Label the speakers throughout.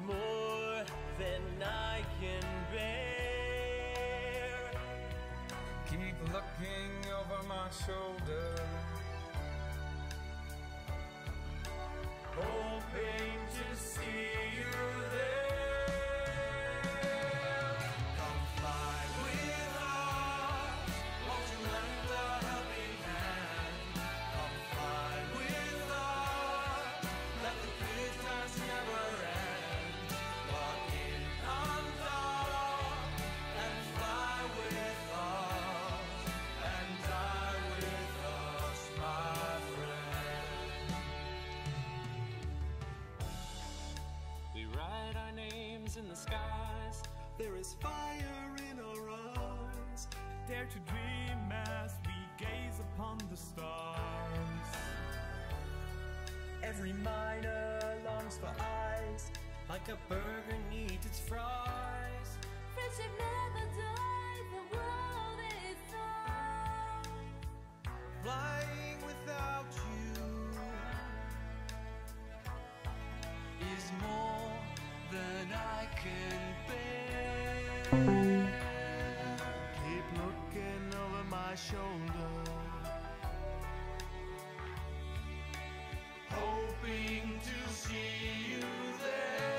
Speaker 1: more than I can bear.
Speaker 2: Keep looking over my shoulder, hoping to see you there. Come fly with us, won't you lend a helping hand? Come fly with us, let the good times never end. Walk in undone and fly with us, and die with us, my friend.
Speaker 1: We write our names in the skies.
Speaker 3: There is fire in our eyes.
Speaker 4: Dare to dream as we gaze upon the stars.
Speaker 3: Every miner longs for eyes, like a burger needs its fries.
Speaker 5: Friendship never dies, the world is ours.
Speaker 3: Flying without you is more than I can bear. Keep looking over my shoulder, hoping to see you there.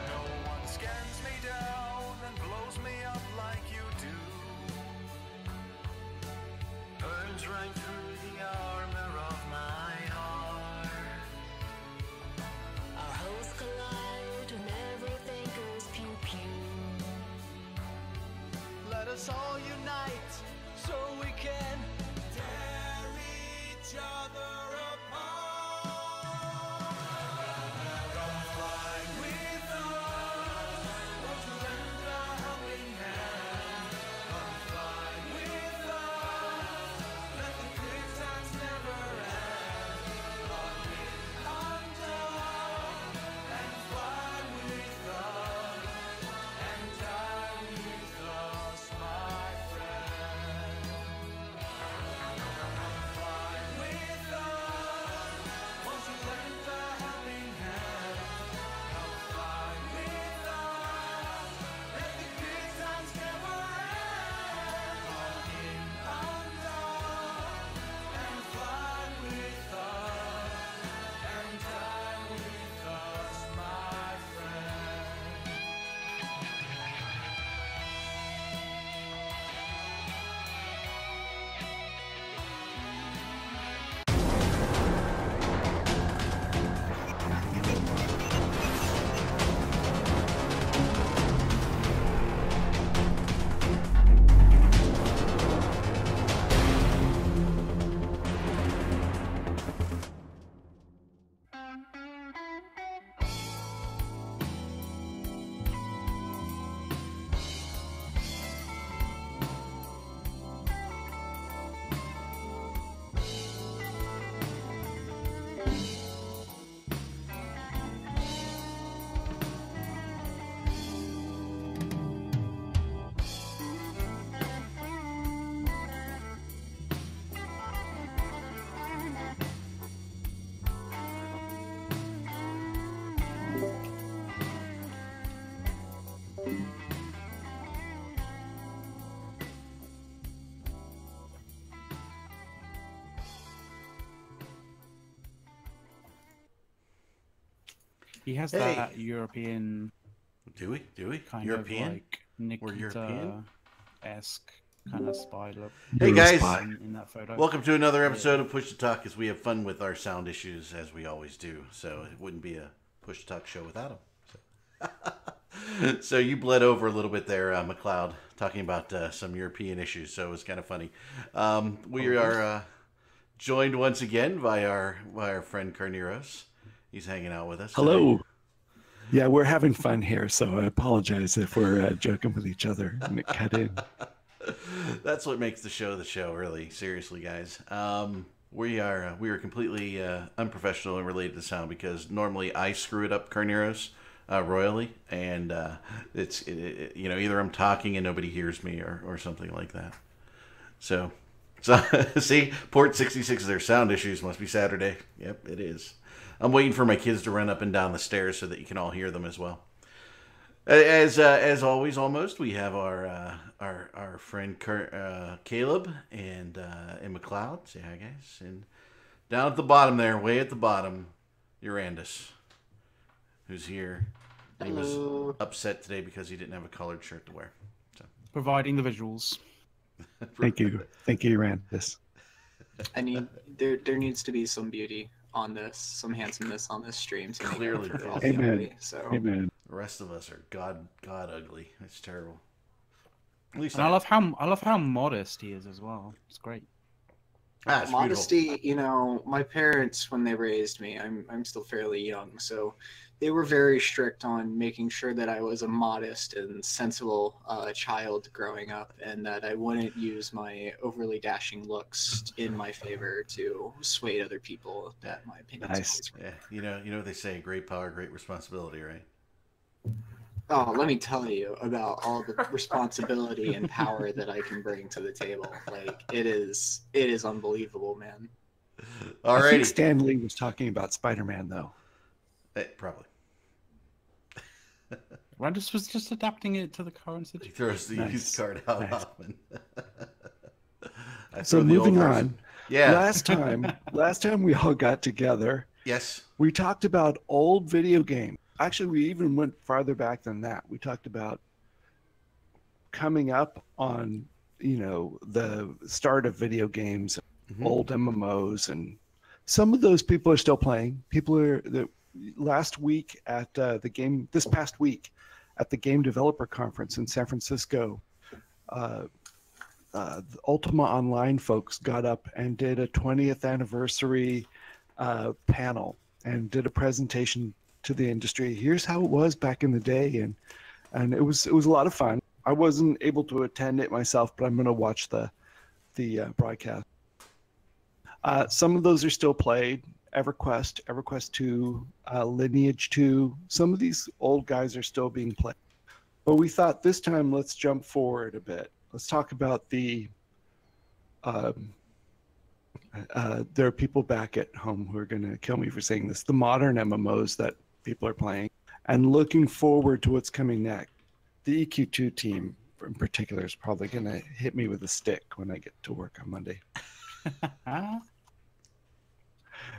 Speaker 3: No one scans me down and blows me up like you do. Burns right through the armor of my heart.
Speaker 5: Our hosts collide and everything goes pew pew.
Speaker 3: Let us all unite so we can tear each other apart. Come fly with us, won't you lend a helping hand? Come fly with us, let the good times never end. Walk in undone and fly with us, and die with us, my friend. Fly with us, won't you lend a helping hand? Come fly with us, let the good times never end. Walk in undone and fly with us, and die with us, my friend.
Speaker 6: He has
Speaker 7: Hey.
Speaker 6: that European
Speaker 7: Do we?
Speaker 6: kind
Speaker 7: European?
Speaker 6: of like
Speaker 7: We're European?
Speaker 6: Nikita-esque kind of spy look.
Speaker 7: Hey guys,
Speaker 6: In that photo.
Speaker 7: welcome to another episode of Push to Talk as we have fun with our sound issues as we always do. So it wouldn't be a Push to Talk show without them. So you bled over a little bit there, McLeod, talking about some European issues. So it was kind of funny. We are joined once again by our friend Carneros. He's hanging out with us.
Speaker 8: Hello.
Speaker 7: today.
Speaker 8: Yeah, we're having fun here, so I apologize if we're joking with each other and it cut in.
Speaker 7: That's what makes the show, really. Seriously, guys. We are completely unprofessional and related to sound because normally I screw it up, Carneros, royally, and it's either I'm talking and nobody hears me or something like that. So So, see, Port 66, their sound issues must be Saturday. Yep, it is. I'm waiting for my kids to run up and down the stairs so that you can all hear them as well. As always, almost we have our friend Caleb and McLeod. Say hi, guys. And down at the bottom there, way at the bottom, Urandus, who's here. He was upset today because he didn't have a colored shirt to wear. So.
Speaker 6: Providing the visuals.
Speaker 8: Thank you, Randus.
Speaker 9: I need there needs to be some beauty on this, some handsomeness on this stream. To
Speaker 7: Clearly,
Speaker 9: make up for
Speaker 8: Amen.
Speaker 9: ugly, so.
Speaker 8: Amen.
Speaker 7: The rest of us are god ugly. It's terrible. At least
Speaker 6: And I love how modest he is as well. It's great.
Speaker 7: it's
Speaker 9: Modesty,
Speaker 7: beautiful.
Speaker 9: you know, my parents, when they raised me, I'm still fairly young, so they were very strict on making sure that I was a modest and sensible child growing up, and that I wouldn't use my overly dashing looks in my favor to sway other people that my opinions.
Speaker 8: Nice.
Speaker 7: Yeah, you know what they say: great power, great responsibility, right?
Speaker 9: Oh, let me tell you about all the responsibility and power that I can bring to the table. Like it is unbelievable, man.
Speaker 8: I think
Speaker 7: Alrighty,
Speaker 8: Stan Lee was talking about Spider-Man, though.
Speaker 7: probably.
Speaker 6: Randus was just adapting it to the current
Speaker 7: He
Speaker 6: situation.
Speaker 7: throws the
Speaker 8: Nice.
Speaker 7: used card out
Speaker 8: Nice.
Speaker 7: often. I
Speaker 8: So
Speaker 7: throw the old
Speaker 8: moving
Speaker 7: version.
Speaker 8: on.
Speaker 7: Yeah.
Speaker 8: Last time we all got together,
Speaker 7: Yes.
Speaker 8: we talked about old video games. Actually, we even went farther back than that. We talked about coming up on, the start of video games, old MMOs, and some of those people are still playing. This past week at the Game Developer Conference in San Francisco, the Ultima Online folks got up and did a 20th anniversary panel and did a presentation to the industry. Here's how it was back in the day, and it was a lot of fun. I wasn't able to attend it myself, but I'm going to watch the broadcast. Some of those are still played. EverQuest 2, Lineage 2. Some of these old guys are still being played. But we thought this time, let's jump forward a bit. Let's talk about there are people back at home who are going to kill me for saying this, the modern MMOs that people are playing, and looking forward to what's coming next. The EQ2 team in particular is probably going to hit me with a stick when I get to work on Monday.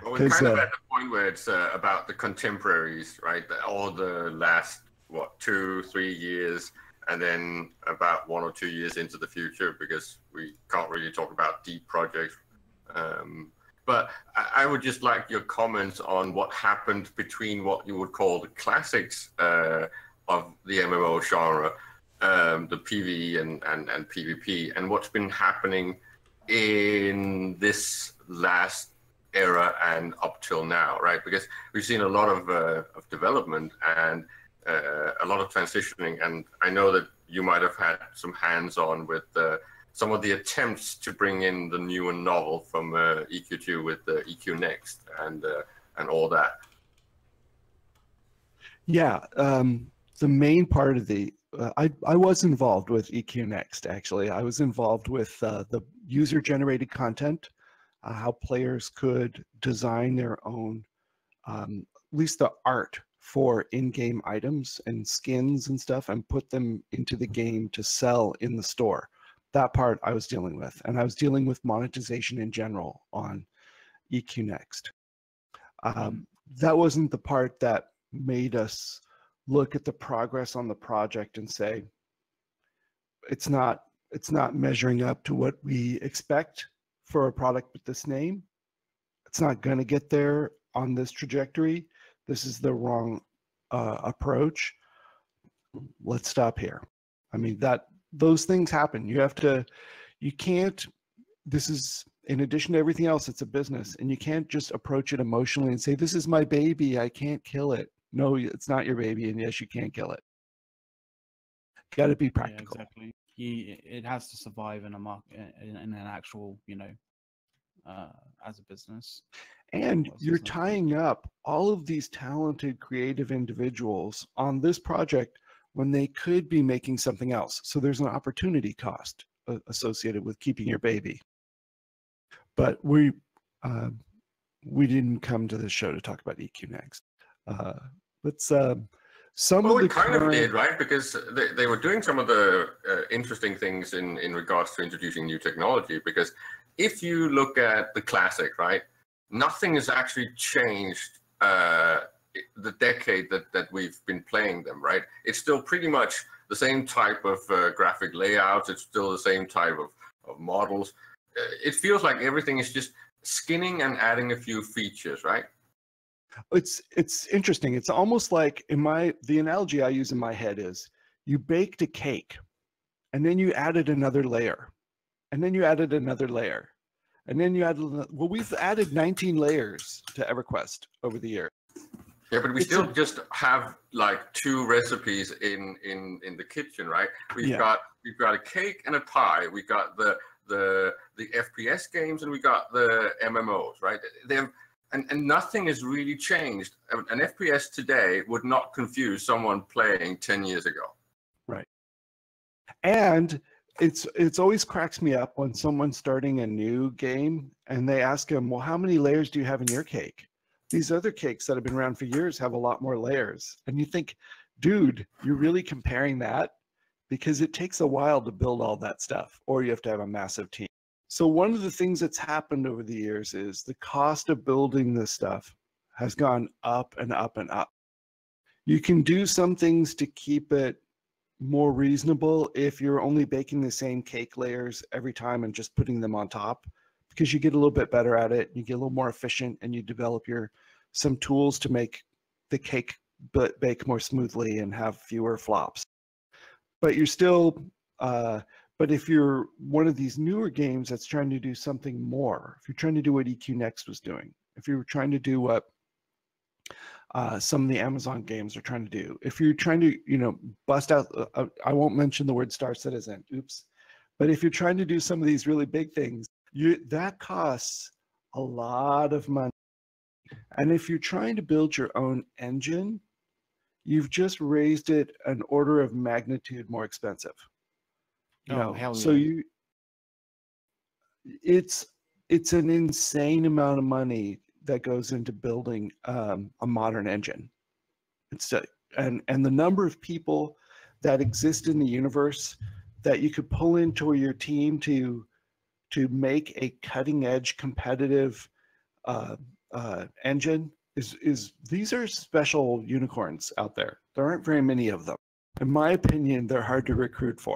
Speaker 10: Well, we're kind of at the point where it's about the contemporaries, right? All the last, 2-3 years, and then about 1 or 2 years into the future, because we can't really talk about deep projects. But I would just like your comments on what happened between what you would call the classics of the MMO genre, the PvE and PvP, and what's been happening in this last era and up till now, right? Because we've seen a lot of development and a lot of transitioning, and I know that you might have had some hands-on with some of the attempts to bring in the new and novel from EQ2 with EQ Next and all that.
Speaker 8: Yeah, the main part of I was involved with EQ Next, actually. I was involved with the user-generated content, how players could design their own, at least the art for in-game items and skins and stuff, and put them into the game to sell in the store. That part I was dealing with, and I was dealing with monetization in general on EQ Next. That wasn't the part that made us look at the progress on the project and say, it's not measuring up to what we expect for a product with this name. It's not going to get there on this trajectory. This is the wrong approach. Let's stop here. I mean, those things happen. You can't, this is, in addition to everything else, it's a business, and you can't just approach it emotionally and say, this is my baby, I can't kill it. No, it's not your baby, and yes, you can't kill it. Got to be practical.
Speaker 6: Yeah, exactly. It has to survive in a market, in an actual, as a business.
Speaker 8: And you're tying up all of these talented, creative individuals on this project when they could be making something else. So there's an opportunity cost associated with keeping your baby. But we didn't come to the show to talk about EQ Next. Let's some
Speaker 10: Well,
Speaker 8: of
Speaker 10: we
Speaker 8: the
Speaker 10: kind of
Speaker 8: current,
Speaker 10: did, right? Because they were doing some of the interesting things in regards to introducing new technology. Because if you look at the classic, right, nothing has actually changed the decade that we've been playing them, right? It's still pretty much the same type of graphic layouts. It's still the same type of models. It feels like everything is just skinning and adding a few features, right?
Speaker 8: it's interesting. It's almost like the analogy I use in my head is you baked a cake and then you added another layer and then you added another layer and then you added, well, we've added 19 layers to EverQuest over the year.
Speaker 10: Yeah, but we still just have like 2 recipes in the kitchen, right? We've got a cake and a pie. We got the FPS games and we got the MMOs, right? And nothing has really changed. An FPS today would not confuse someone playing 10 years ago.
Speaker 8: Right. And it's always cracks me up when someone's starting a new game and they ask them, well, how many layers do you have in your cake? These other cakes that have been around for years have a lot more layers. And you think, dude, you're really comparing that? Because it takes a while to build all that stuff, or you have to have a massive team. So one of the things that's happened over the years is the cost of building this stuff has gone up and up and up. You can do some things to keep it more reasonable if you're only baking the same cake layers every time and just putting them on top, because you get a little bit better at it, you get a little more efficient, and you develop some tools to make the cake bake more smoothly and have fewer flops. But you're still but if you're one of these newer games that's trying to do something more, if you're trying to do what EQ Next was doing, if you're trying to do what some of the Amazon games are trying to do, if you're trying to, bust out, I won't mention the word Star Citizen, oops, but if you're trying to do some of these really big things, that costs a lot of money. And if you're trying to build your own engine, you've just raised it an order of magnitude more expensive. So it's an insane amount of money that goes into building a modern engine. And the number of people that exist in the universe that you could pull into your team to make a cutting edge competitive engine is these are special unicorns out there. There aren't very many of them. In my opinion, they're hard to recruit for.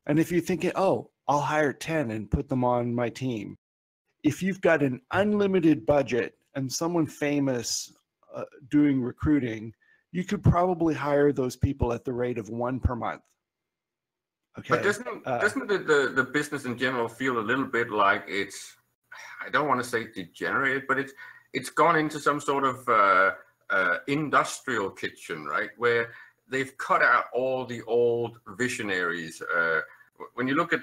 Speaker 8: And if you're thinking, oh, I'll hire 10 and put them on my team, if you've got an unlimited budget and someone famous doing recruiting, you could probably hire those people at the rate of 1 per month. Okay.
Speaker 10: But doesn't the business in general feel a little bit like it's, I don't want to say degenerated, but it's gone into some sort of industrial kitchen, right? Where they've cut out all the old visionaries. When you look at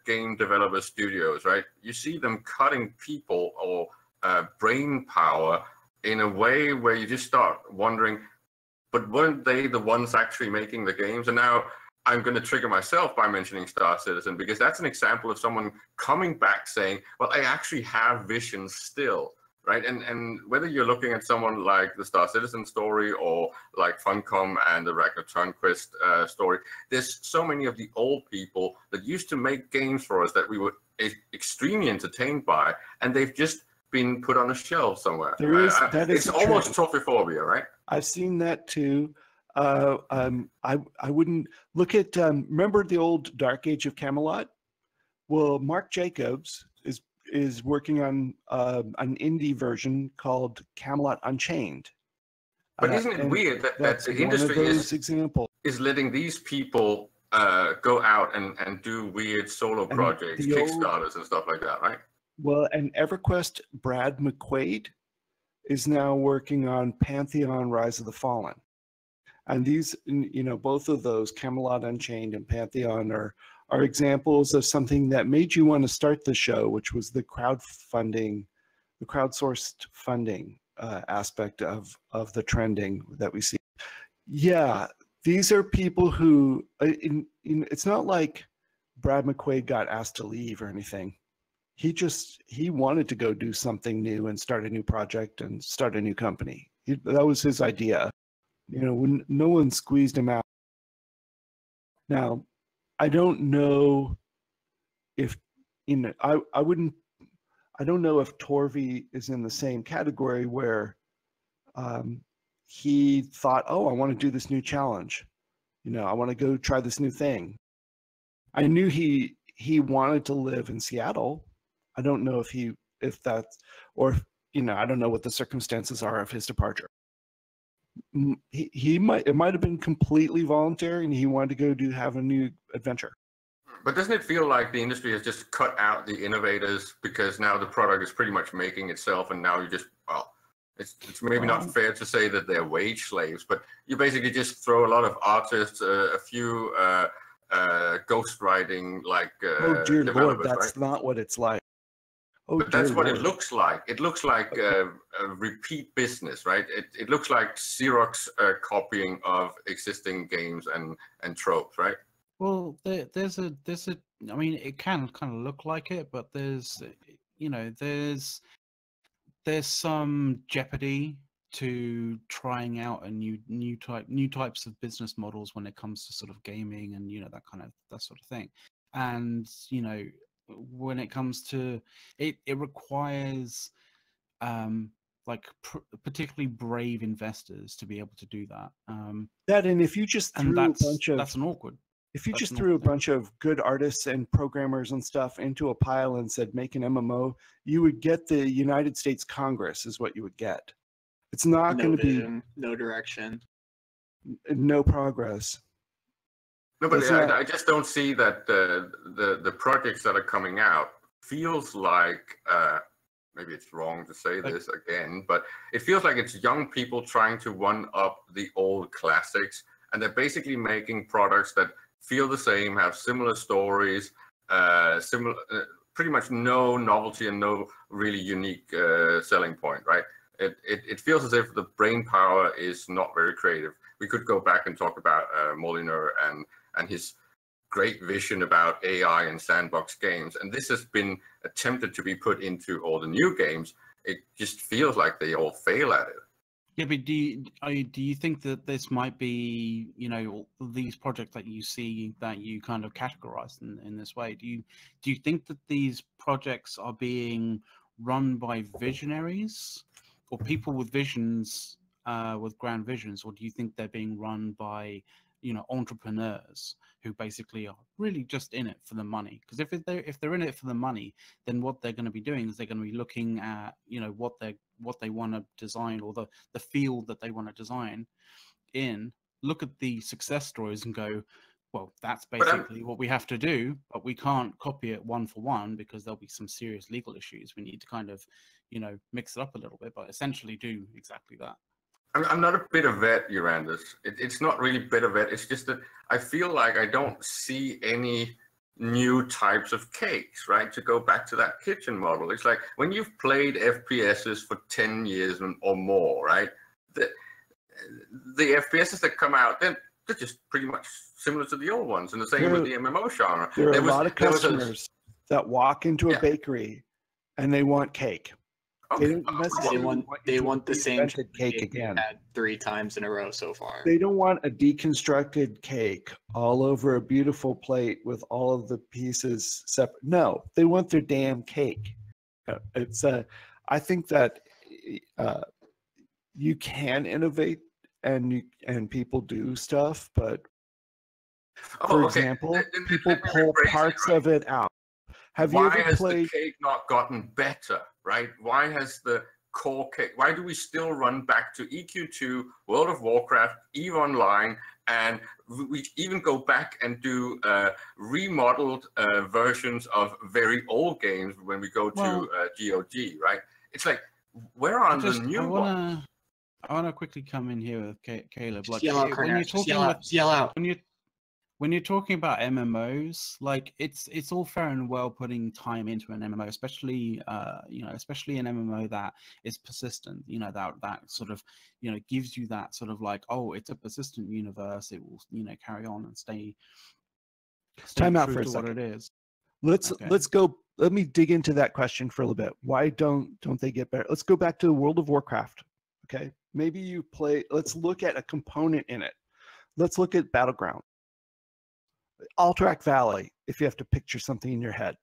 Speaker 10: game developer studios, right, you see them cutting people or brain power in a way where you just start wondering, but weren't they the ones actually making the games? And now I'm going to trigger myself by mentioning Star Citizen, because that's an example of someone coming back saying, well, I actually have visions still. Right, and whether you're looking at someone like the Star Citizen story or like Funcom and the Ragnar Turnquist story, there's so many of the old people that used to make games for us that we were extremely entertained by, and they've just been put on a shelf somewhere. It's almost trophyphobia, right?
Speaker 8: I've seen that too. I wouldn't look at. Remember the old Dark Age of Camelot? Well, Mark Jacobs is working on an indie version called Camelot Unchained.
Speaker 10: But isn't it weird that the industry is letting these people go out and do weird solo projects, Kickstarters and stuff like that, right?
Speaker 8: Well, and EverQuest Brad McQuaid is now working on Pantheon Rise of the Fallen. And these, both of those, Camelot Unchained and Pantheon, are examples of something that made you want to start the show, which was the crowdsourced funding aspect of the trending that we see. Yeah, these are people who, it's not like Brad McQuaid got asked to leave or anything. he wanted to go do something new and start a new project and start a new company. That was his idea. When no one squeezed him out. Now, I don't know if I don't know if Torvi is in the same category where he thought, oh, I want to do this new challenge. I want to go try this new thing. I knew he wanted to live in Seattle. I don't know if that's, or, I don't know what the circumstances are of his departure. It might have been completely voluntary and he wanted to go have a new adventure.
Speaker 10: But doesn't it feel like the industry has just cut out the innovators because now the product is pretty much making itself, and now you just, it's maybe not fair to say that they're wage slaves, but you basically just throw a lot of artists, a few ghostwriting
Speaker 8: oh dear Lord, that's
Speaker 10: right?
Speaker 8: not what it's like. Oh,
Speaker 10: but that's what
Speaker 8: Lord.
Speaker 10: it looks like. It looks like a repeat business, right? It looks like Xerox copying of existing games and tropes, right?
Speaker 6: Well, there's a. I mean, it can kind of look like it, but there's some jeopardy to trying out a new types of business models when it comes to sort of gaming and that sort of thing. And when it comes to it requires particularly brave investors to be able to do that.
Speaker 8: And if you just threw
Speaker 6: that's an awkward.
Speaker 8: If you just threw a bunch of good artists and programmers and stuff into a pile and said, make an MMO, you would get the United States Congress is what you would get. It's not going to be
Speaker 9: no direction,
Speaker 8: no progress.
Speaker 10: No, but I just don't see that the projects that are coming out feels like, maybe it's wrong to say this again, but it feels like it's young people trying to one up the old classics, and they're basically making products that feel the same, have similar stories, pretty much no novelty and no really unique selling point, right? It feels as if the brain power is not very creative. We could go back and talk about Molyneux and his great vision about AI and sandbox games, and this has been attempted to be put into all the new games. It just feels like they all fail at it.
Speaker 6: Yeah, but do you think that this might be, these projects that you see that you kind of categorize in this way? Do you think that these projects are being run by visionaries or people with visions, with grand visions, or do you think they're being run by, entrepreneurs who basically are really just in it for the money? Because if they're in it for the money, then what they're going to be doing is they're going to be looking at what they want to design, or the field that they want to design in, look at the success stories and go, well, that's basically what we have to do, but we can't copy it one for one because there'll be some serious legal issues. We need to kind of mix it up a little bit, but essentially do exactly that.
Speaker 10: I'm not a bitter vet, Urandus. It's not really bitter vet. It's just that I feel like I don't see any new types of cakes, right? To go back to that kitchen model. It's like when you've played FPSs for 10 years or more, right? The FPSs that come out, they're just pretty much similar to the old ones, and the same with the MMO genre.
Speaker 8: There are a lot of customers that walk into a bakery and they want cake.
Speaker 10: Okay.
Speaker 8: They don't necessarily
Speaker 9: they want the same
Speaker 8: cake again.
Speaker 9: Had 3 times in a row so far.
Speaker 8: They don't want a deconstructed cake all over a beautiful plate with all of the pieces separate. No, they want their damn cake. I think that you can innovate and people do stuff, but for example, people pull parts of it out.
Speaker 10: Why has the cake not gotten better, right? Why has the core cake, why do we still run back to EQ2, World of Warcraft, EVE Online, and we even go back and do remodeled versions of very old games when we go to GOG, right? It's like, where are the new ones?
Speaker 6: I want to quickly come in here with Caleb. Like,
Speaker 9: yell out,
Speaker 6: when you're talking
Speaker 9: yell out.
Speaker 6: When you're talking about MMOs, like it's all fair and well putting time into an MMO, especially especially an MMO that is persistent. That sort of gives you that sort of like, oh, it's a persistent universe. It will carry on and stay
Speaker 8: Time out
Speaker 6: true
Speaker 8: for a
Speaker 6: to
Speaker 8: second.
Speaker 6: what it is.
Speaker 8: Let's go. Let me dig into that question for a little bit. Why don't they get better? Let's go back to World of Warcraft. Okay, maybe you play. Let's look at a component in it. Let's look at Battleground, Alterac Valley. If you have to picture something in your head,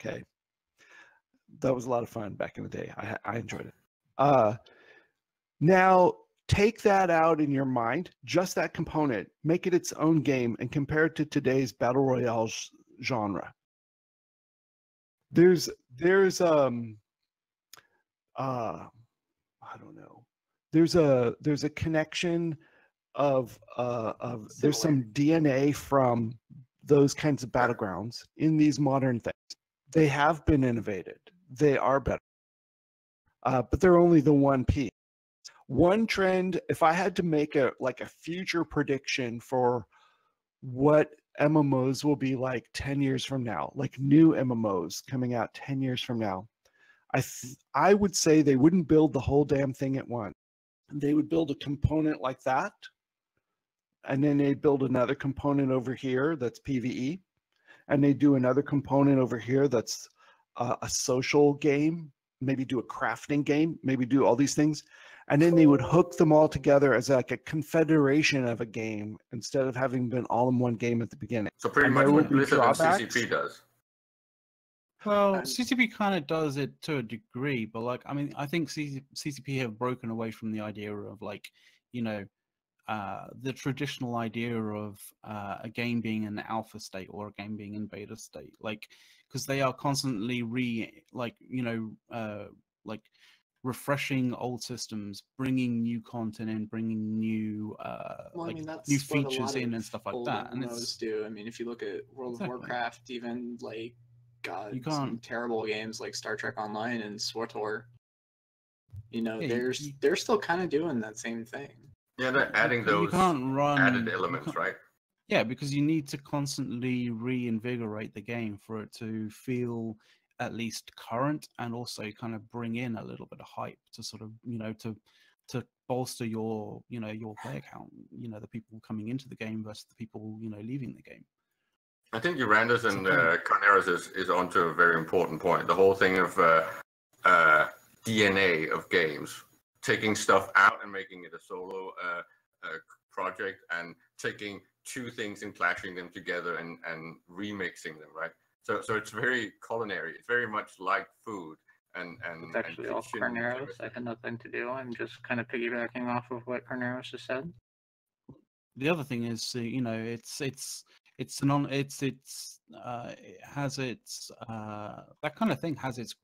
Speaker 8: okay, that was a lot of fun back in the day. I enjoyed it. Now take that out in your mind, just that component, make it its own game, and compare it to today's battle royale genre. There's I don't know. There's a connection of there's some DNA from those kinds of battlegrounds in these modern things. They have been innovated. They are better, but they're only the one piece. One trend, if I had to make a future prediction for what MMOs will be like 10 years from now, like new MMOs coming out 10 years from now, I would say they wouldn't build the whole damn thing at once. They would build a component like that, and then they'd build another component over here that's PvE, and they do another component over here that's a social game, maybe do a crafting game, maybe do all these things, and then they would hook them all together as like a confederation of a game instead of having been all in one game at the beginning.
Speaker 10: So pretty much what Blizzard and CCP does.
Speaker 6: Well, CCP kind of does it to a degree, but like, I mean, I think CCP have broken away from the idea of like, you know, the traditional idea of a game being in alpha state or a game being in beta state, like, because they are constantly refreshing old systems, bringing new content in, bringing new new features in and stuff like that. And
Speaker 9: MMOs do. I mean, if you look at World of Warcraft, even like some terrible games like Star Trek Online and SWTOR, you know, they're still kind of doing that same thing.
Speaker 10: Yeah, they're adding those added elements, right?
Speaker 6: Yeah, because you need to constantly reinvigorate the game for it to feel at least current, and also kind of bring in a little bit of hype to sort of, you know, to bolster your, you know, your player count, you know, the people coming into the game versus the people, you know, leaving the game.
Speaker 10: I think Urandas and Carneros is onto a very important point. The whole thing of DNA of games, taking stuff out and making it a solo project, and taking two things and clashing them together and remixing them, right? So it's very culinary. It's very much like food. And
Speaker 9: it's actually all Carneros. I had nothing to do. I'm just kind of piggybacking off of what Carneros just said.
Speaker 6: The other thing is, you know, it has its that kind of thing has its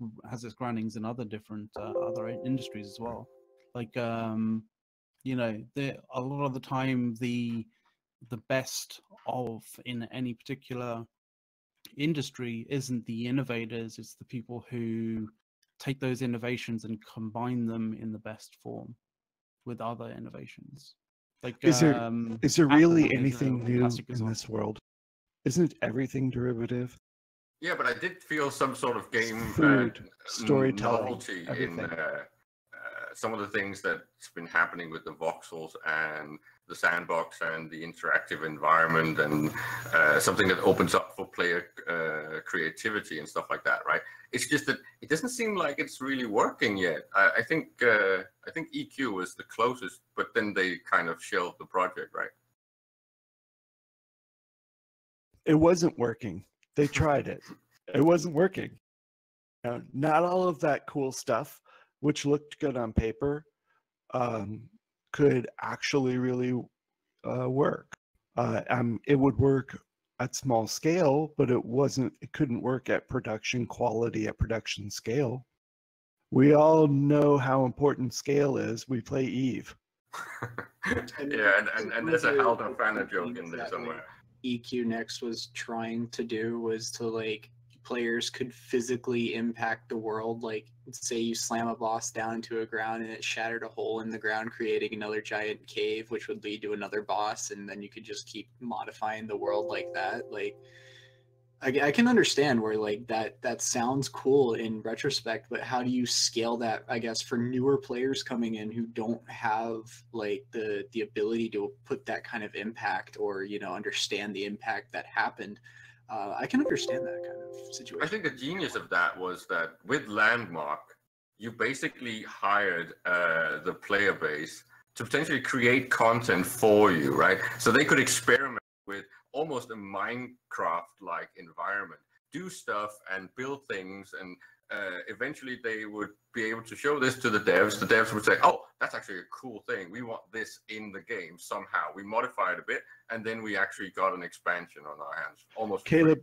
Speaker 6: groundings in other different other industries as well. Like you know, a lot of the time the best of in any particular industry isn't the innovators, it's the people who take those innovations and combine them in the best form with other innovations. Like,
Speaker 8: is there really anything new in this world? Isn't everything derivative?
Speaker 10: Yeah, but I did feel some sort of game
Speaker 8: food, storytelling,
Speaker 10: novelty in some of the things that's been happening with the voxels and the sandbox and the interactive environment, and something that opens up for player creativity and stuff like that, right? It's just that it doesn't seem like it's really working yet. I think EQ was the closest, but then they kind of shelved the project, right?
Speaker 8: It wasn't working. They tried it. It wasn't working. Not all of that cool stuff, which looked good on paper, could actually really work. It would work at small scale, but it couldn't work at production quality, at production scale. We all know how important scale is. We play Eve.
Speaker 10: Yeah, and there's a Halda Fana joke in there somewhere.
Speaker 9: EQ Next was trying to do was to, like, players could physically impact the world. Like, say you slam a boss down into a ground and it shattered a hole in the ground, creating another giant cave, which would lead to another boss, and then you could just keep modifying the world like that. Like, I can understand where, like, that sounds cool in retrospect, but how do you scale that, I guess, for newer players coming in who don't have, like, the ability to put that kind of impact, or, you know, understand the impact that happened? I can understand that kind of situation.
Speaker 10: I think the genius of that was that with Landmark, you basically hired the player base to potentially create content for you, right? So they could experiment with almost a Minecraft-like environment, do stuff and build things, and eventually they would be able to show this to the devs. The devs would say, oh, that's actually a cool thing. We want this in the game somehow. We modified a bit, and then we actually got an expansion on our hands. Almost
Speaker 8: Caleb,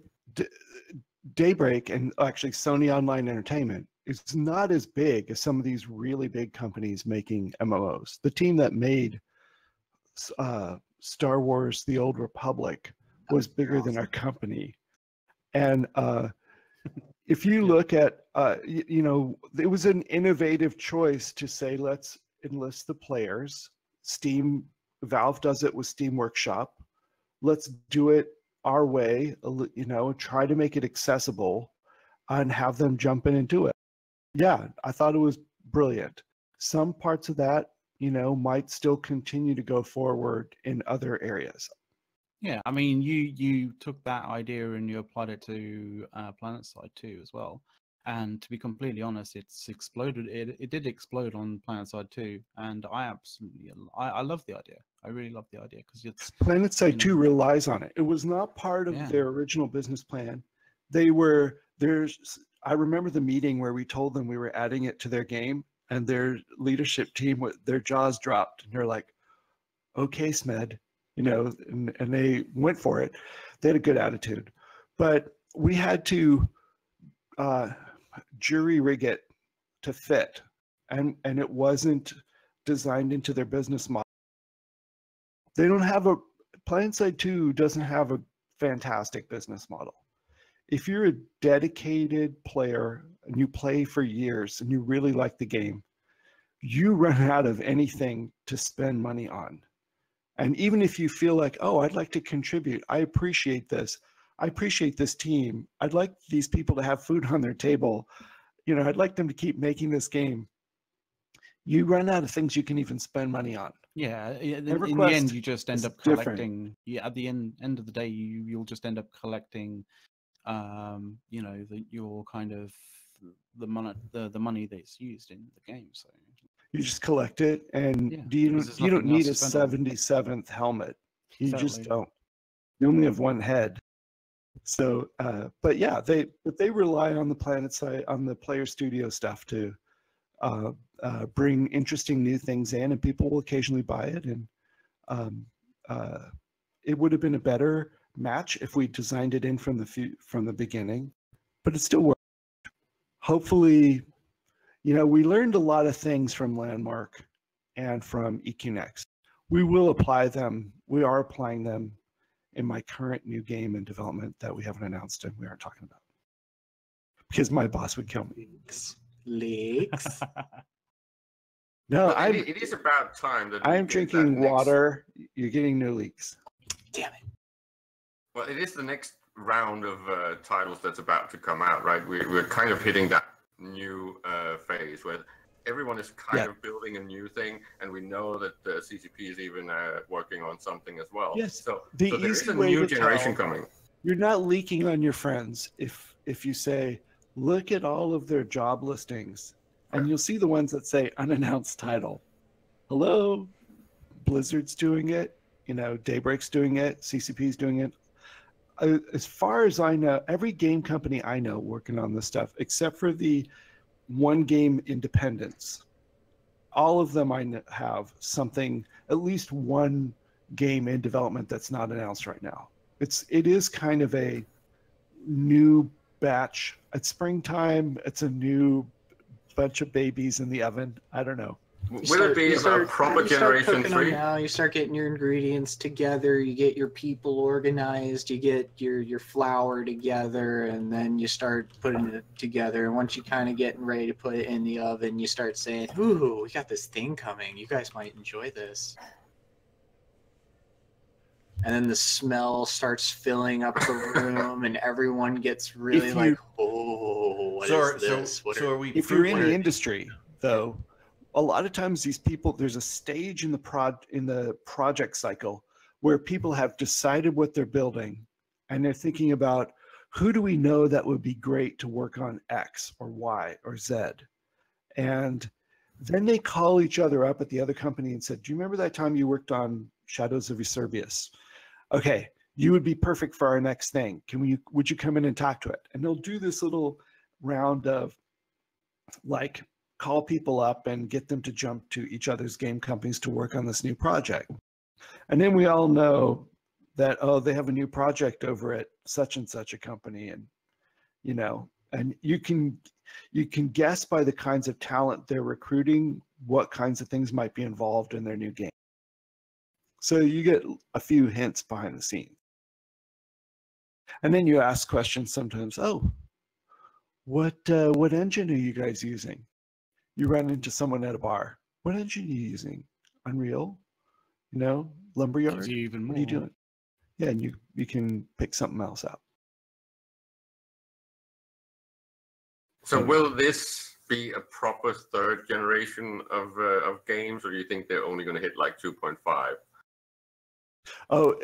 Speaker 8: Daybreak and actually Sony Online Entertainment is not as big as some of these really big companies making MMOs. The team that made Star Wars: The Old Republic was bigger than our company. And if you look at, you know, it was an innovative choice to say, let's enlist the players. Valve does it with Steam Workshop. Let's do it our way, you know, try to make it accessible and have them jump in and do it. Yeah, I thought it was brilliant. Some parts of that, you know, might still continue to go forward in other areas.
Speaker 6: Yeah, I mean, you took that idea and you applied it to PlanetSide 2 as well. And to be completely honest, it's exploded. It did explode on PlanetSide 2, and I love the idea. I really love the idea because it's
Speaker 8: PlanetSide 2 relies on it. It was not part of their original business plan. I remember the meeting where we told them we were adding it to their game, and their leadership team, their jaws dropped, and they're like, "Okay, Smed," you know, and they went for it. They had a good attitude, but we had to jury rig it to fit, and it wasn't designed into their business model. They don't have PlanetSide 2 doesn't have a fantastic business model. If you're a dedicated player and you play for years and you really like the game, you run out of anything to spend money on. And even if you feel like, oh, I'd like to contribute, I appreciate this. I appreciate this team. I'd like these people to have food on their table. You know, I'd like them to keep making this game. You run out of things you can even spend money on.
Speaker 6: Yeah, in the end, you just end up collecting. Yeah, at the end of the day, you'll just end up collecting. You know, your kind of the money that's used in the game. So
Speaker 8: you just collect it, and you don't need a 77th helmet. You just don't. You only have one head. So, but yeah, they rely on the PlanetSide, on the Player Studio stuff to bring interesting new things in, and people will occasionally buy it. And it would have been a better match if we designed it in from the beginning, but it still worked. Hopefully, you know, we learned a lot of things from Landmark and from EQNext. We will apply them. We are applying them in my current new game in development that we haven't announced and we aren't talking about, because my boss would kill me.
Speaker 9: Leaks.
Speaker 8: No,
Speaker 10: well, it is about time that
Speaker 8: I am drinking water. You're getting new leaks.
Speaker 9: Damn it.
Speaker 10: Well, it is the next round of titles that's about to come out, right? We're kind of hitting that new phase where everyone is kind of building a new thing, and we know that the CCP is even working on something as well.
Speaker 8: Yes.
Speaker 10: So
Speaker 8: there
Speaker 10: is a new generation coming.
Speaker 8: You're not leaking on your friends if you say, look at all of their job listings, and you'll see the ones that say unannounced title. Hello, Blizzard's doing it. You know, Daybreak's doing it. CCP's doing it. As far as I know, every game company I know working on this stuff, except for the one game independents, all of them have something, at least one game in development that's not announced right now. It is kind of a new batch. It's springtime. It's a new bunch of babies in the oven. I don't know.
Speaker 10: Will it be a proper Generation 3?
Speaker 9: Now you start getting your ingredients together, you get your people organized, you get your flour together, and then you start putting it together. And once you kind of getting ready to put it in the oven, you start saying, ooh, we got this thing coming. You guys might enjoy this. And then the smell starts filling up the room, and everyone gets really like, oh, what is this?
Speaker 8: If you're in the industry, though, a lot of times these people, there's a stage in the project cycle where people have decided what they're building, and they're thinking about, who do we know that would be great to work on X or Y or Z? And then they call each other up at the other company and said, do you remember that time you worked on Shadows of Eusebius? Okay, you would be perfect for our next thing. Would you come in and talk to it? And they'll do this little round of like call people up and get them to jump to each other's game companies to work on this new project. And then we all know that, oh, they have a new project over at such and such a company. And, you know, and you can guess by the kinds of talent they're recruiting, what kinds of things might be involved in their new game. So you get a few hints behind the scenes. And then you ask questions sometimes, oh, what engine are you guys using? You run into someone at a bar. What engine are you using? Unreal? You know, Lumberyard?
Speaker 6: Gives you even
Speaker 8: What are you
Speaker 6: more.
Speaker 8: doing? Yeah, and you can pick something else out.
Speaker 10: So will this be a proper third generation of games, or do you think they're only going to hit like 2.5?
Speaker 8: Oh,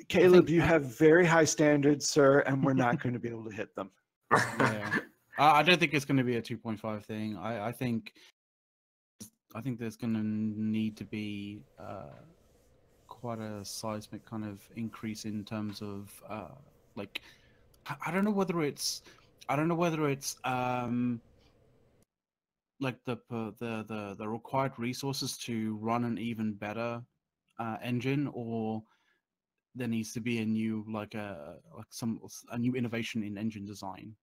Speaker 8: Caleb, you have very high standards, sir, and we're not going to be able to hit them.
Speaker 6: Yeah. I don't think it's going to be a 2.5 thing. I think there's going to need to be quite a seismic kind of increase in terms of like I don't know whether it's like the required resources to run an even better engine, or there needs to be a new a new innovation in engine design.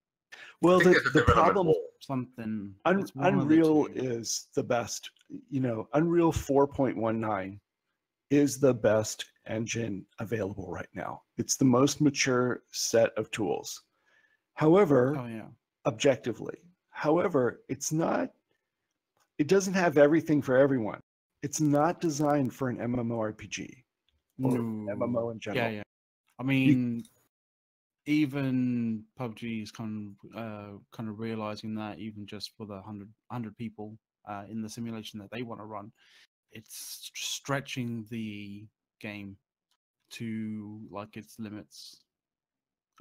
Speaker 8: Well, the problem,
Speaker 6: something
Speaker 8: Unreal is the best. You know, Unreal 4.19 is the best engine available right now. It's the most mature set of tools. However, objectively, however, it doesn't have everything for everyone. It's not designed for an MMORPG or MMO in general.
Speaker 6: Yeah. I mean, even PUBG is kind of realizing that, even just for the 100 people in the simulation that they want to run, it's stretching the game to like its limits,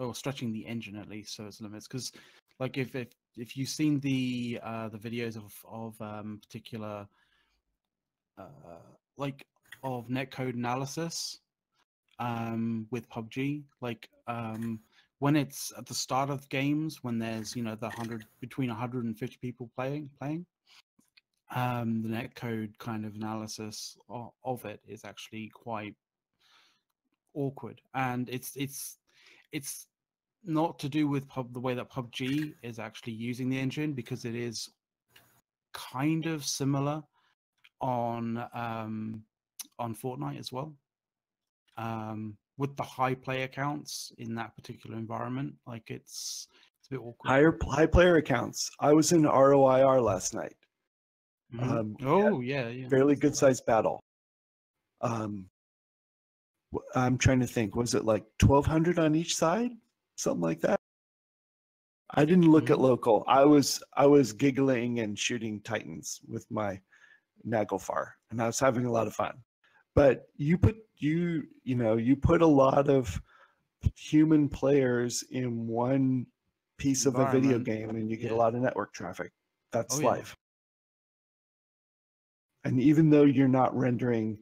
Speaker 6: or stretching the engine at least so its limits. Because like if you've seen the videos of particular like of netcode analysis with PUBG, like when it's at the start of games, when there's, you know, between 150 people playing, the netcode kind of analysis of it is actually quite awkward, and it's not to do with the way that PUBG is actually using the engine, because it is kind of similar on Fortnite as well. With the high player counts in that particular environment, like it's a bit awkward.
Speaker 8: High player accounts. I was in ROIR last night.
Speaker 6: Yeah.
Speaker 8: Fairly good sized battle. I'm trying to think. Was it like 1,200 on each side? Something like that. I didn't look at local. I was giggling and shooting Titans with my Naglfar, and I was having a lot of fun. But you put a lot of human players in one piece of a video game, and you get a lot of network traffic. That's life. And even though you're not rendering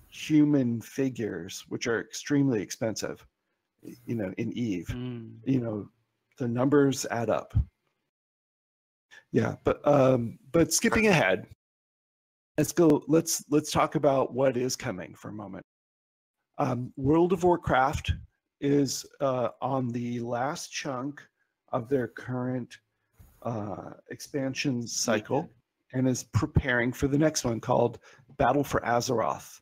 Speaker 8: human figures, which are extremely expensive, you know, in Eve, you know, the numbers add up. Yeah, but skipping ahead, let's talk about what is coming for a moment. World of Warcraft is on the last chunk of their current expansion cycle, and is preparing for the next one called Battle for Azeroth.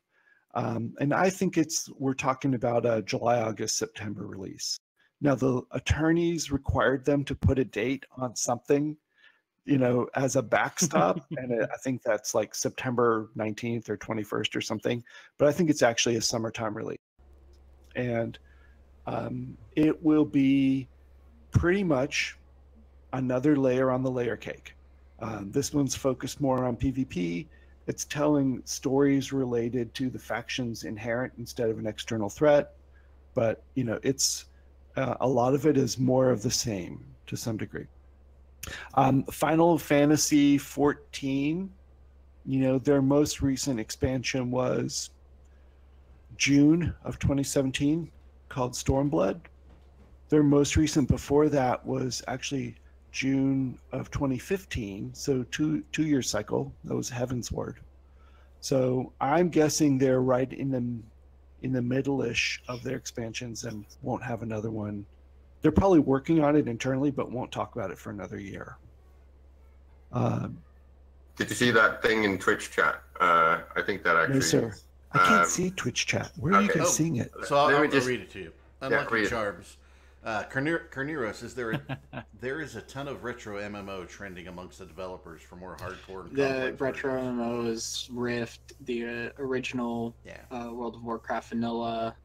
Speaker 8: And I think we're talking about a July, August, September release. Now, the attorneys required them to put a date on something, you know, as a backstop. And I think that's like September 19th or 21st or something. But I think it's actually a summertime release. And it will be pretty much another layer on the layer cake. This one's focused more on PvP. It's telling stories related to the factions inherent instead of an external threat. but it's a lot of it is more of the same to some degree. Final Fantasy 14, their most recent expansion was June of 2017, called Stormblood. Their most recent before that was actually June of 2015, so two-year cycle. That was Heavensward. So I'm guessing they're right in the middle-ish of their expansions and won't have another one. They're probably working on it internally, but won't talk about it for another year.
Speaker 10: Did you see that thing in Twitch chat? I think that actually.
Speaker 8: No, sir. I can't see Twitch chat. Where are you guys seeing it?
Speaker 7: So I'll
Speaker 10: just
Speaker 7: read it to you. Unlucky Charbs. Carneros, there is a ton of retro MMO trending amongst the developers for more hardcore and
Speaker 9: the retro MMOs, Rift, the original World of Warcraft vanilla,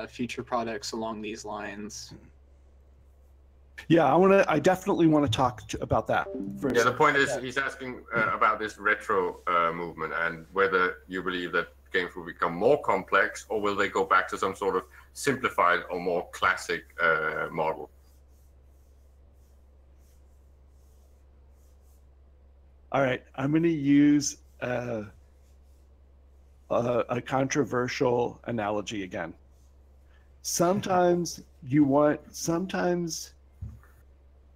Speaker 9: future products along these lines.
Speaker 8: Yeah, I definitely want to talk about that.
Speaker 10: Yeah, the point is he's asking about this retro movement and whether you believe that games will become more complex or will they go back to some sort of simplified or more classic model.
Speaker 8: All right, I'm going to use a controversial analogy again. Sometimes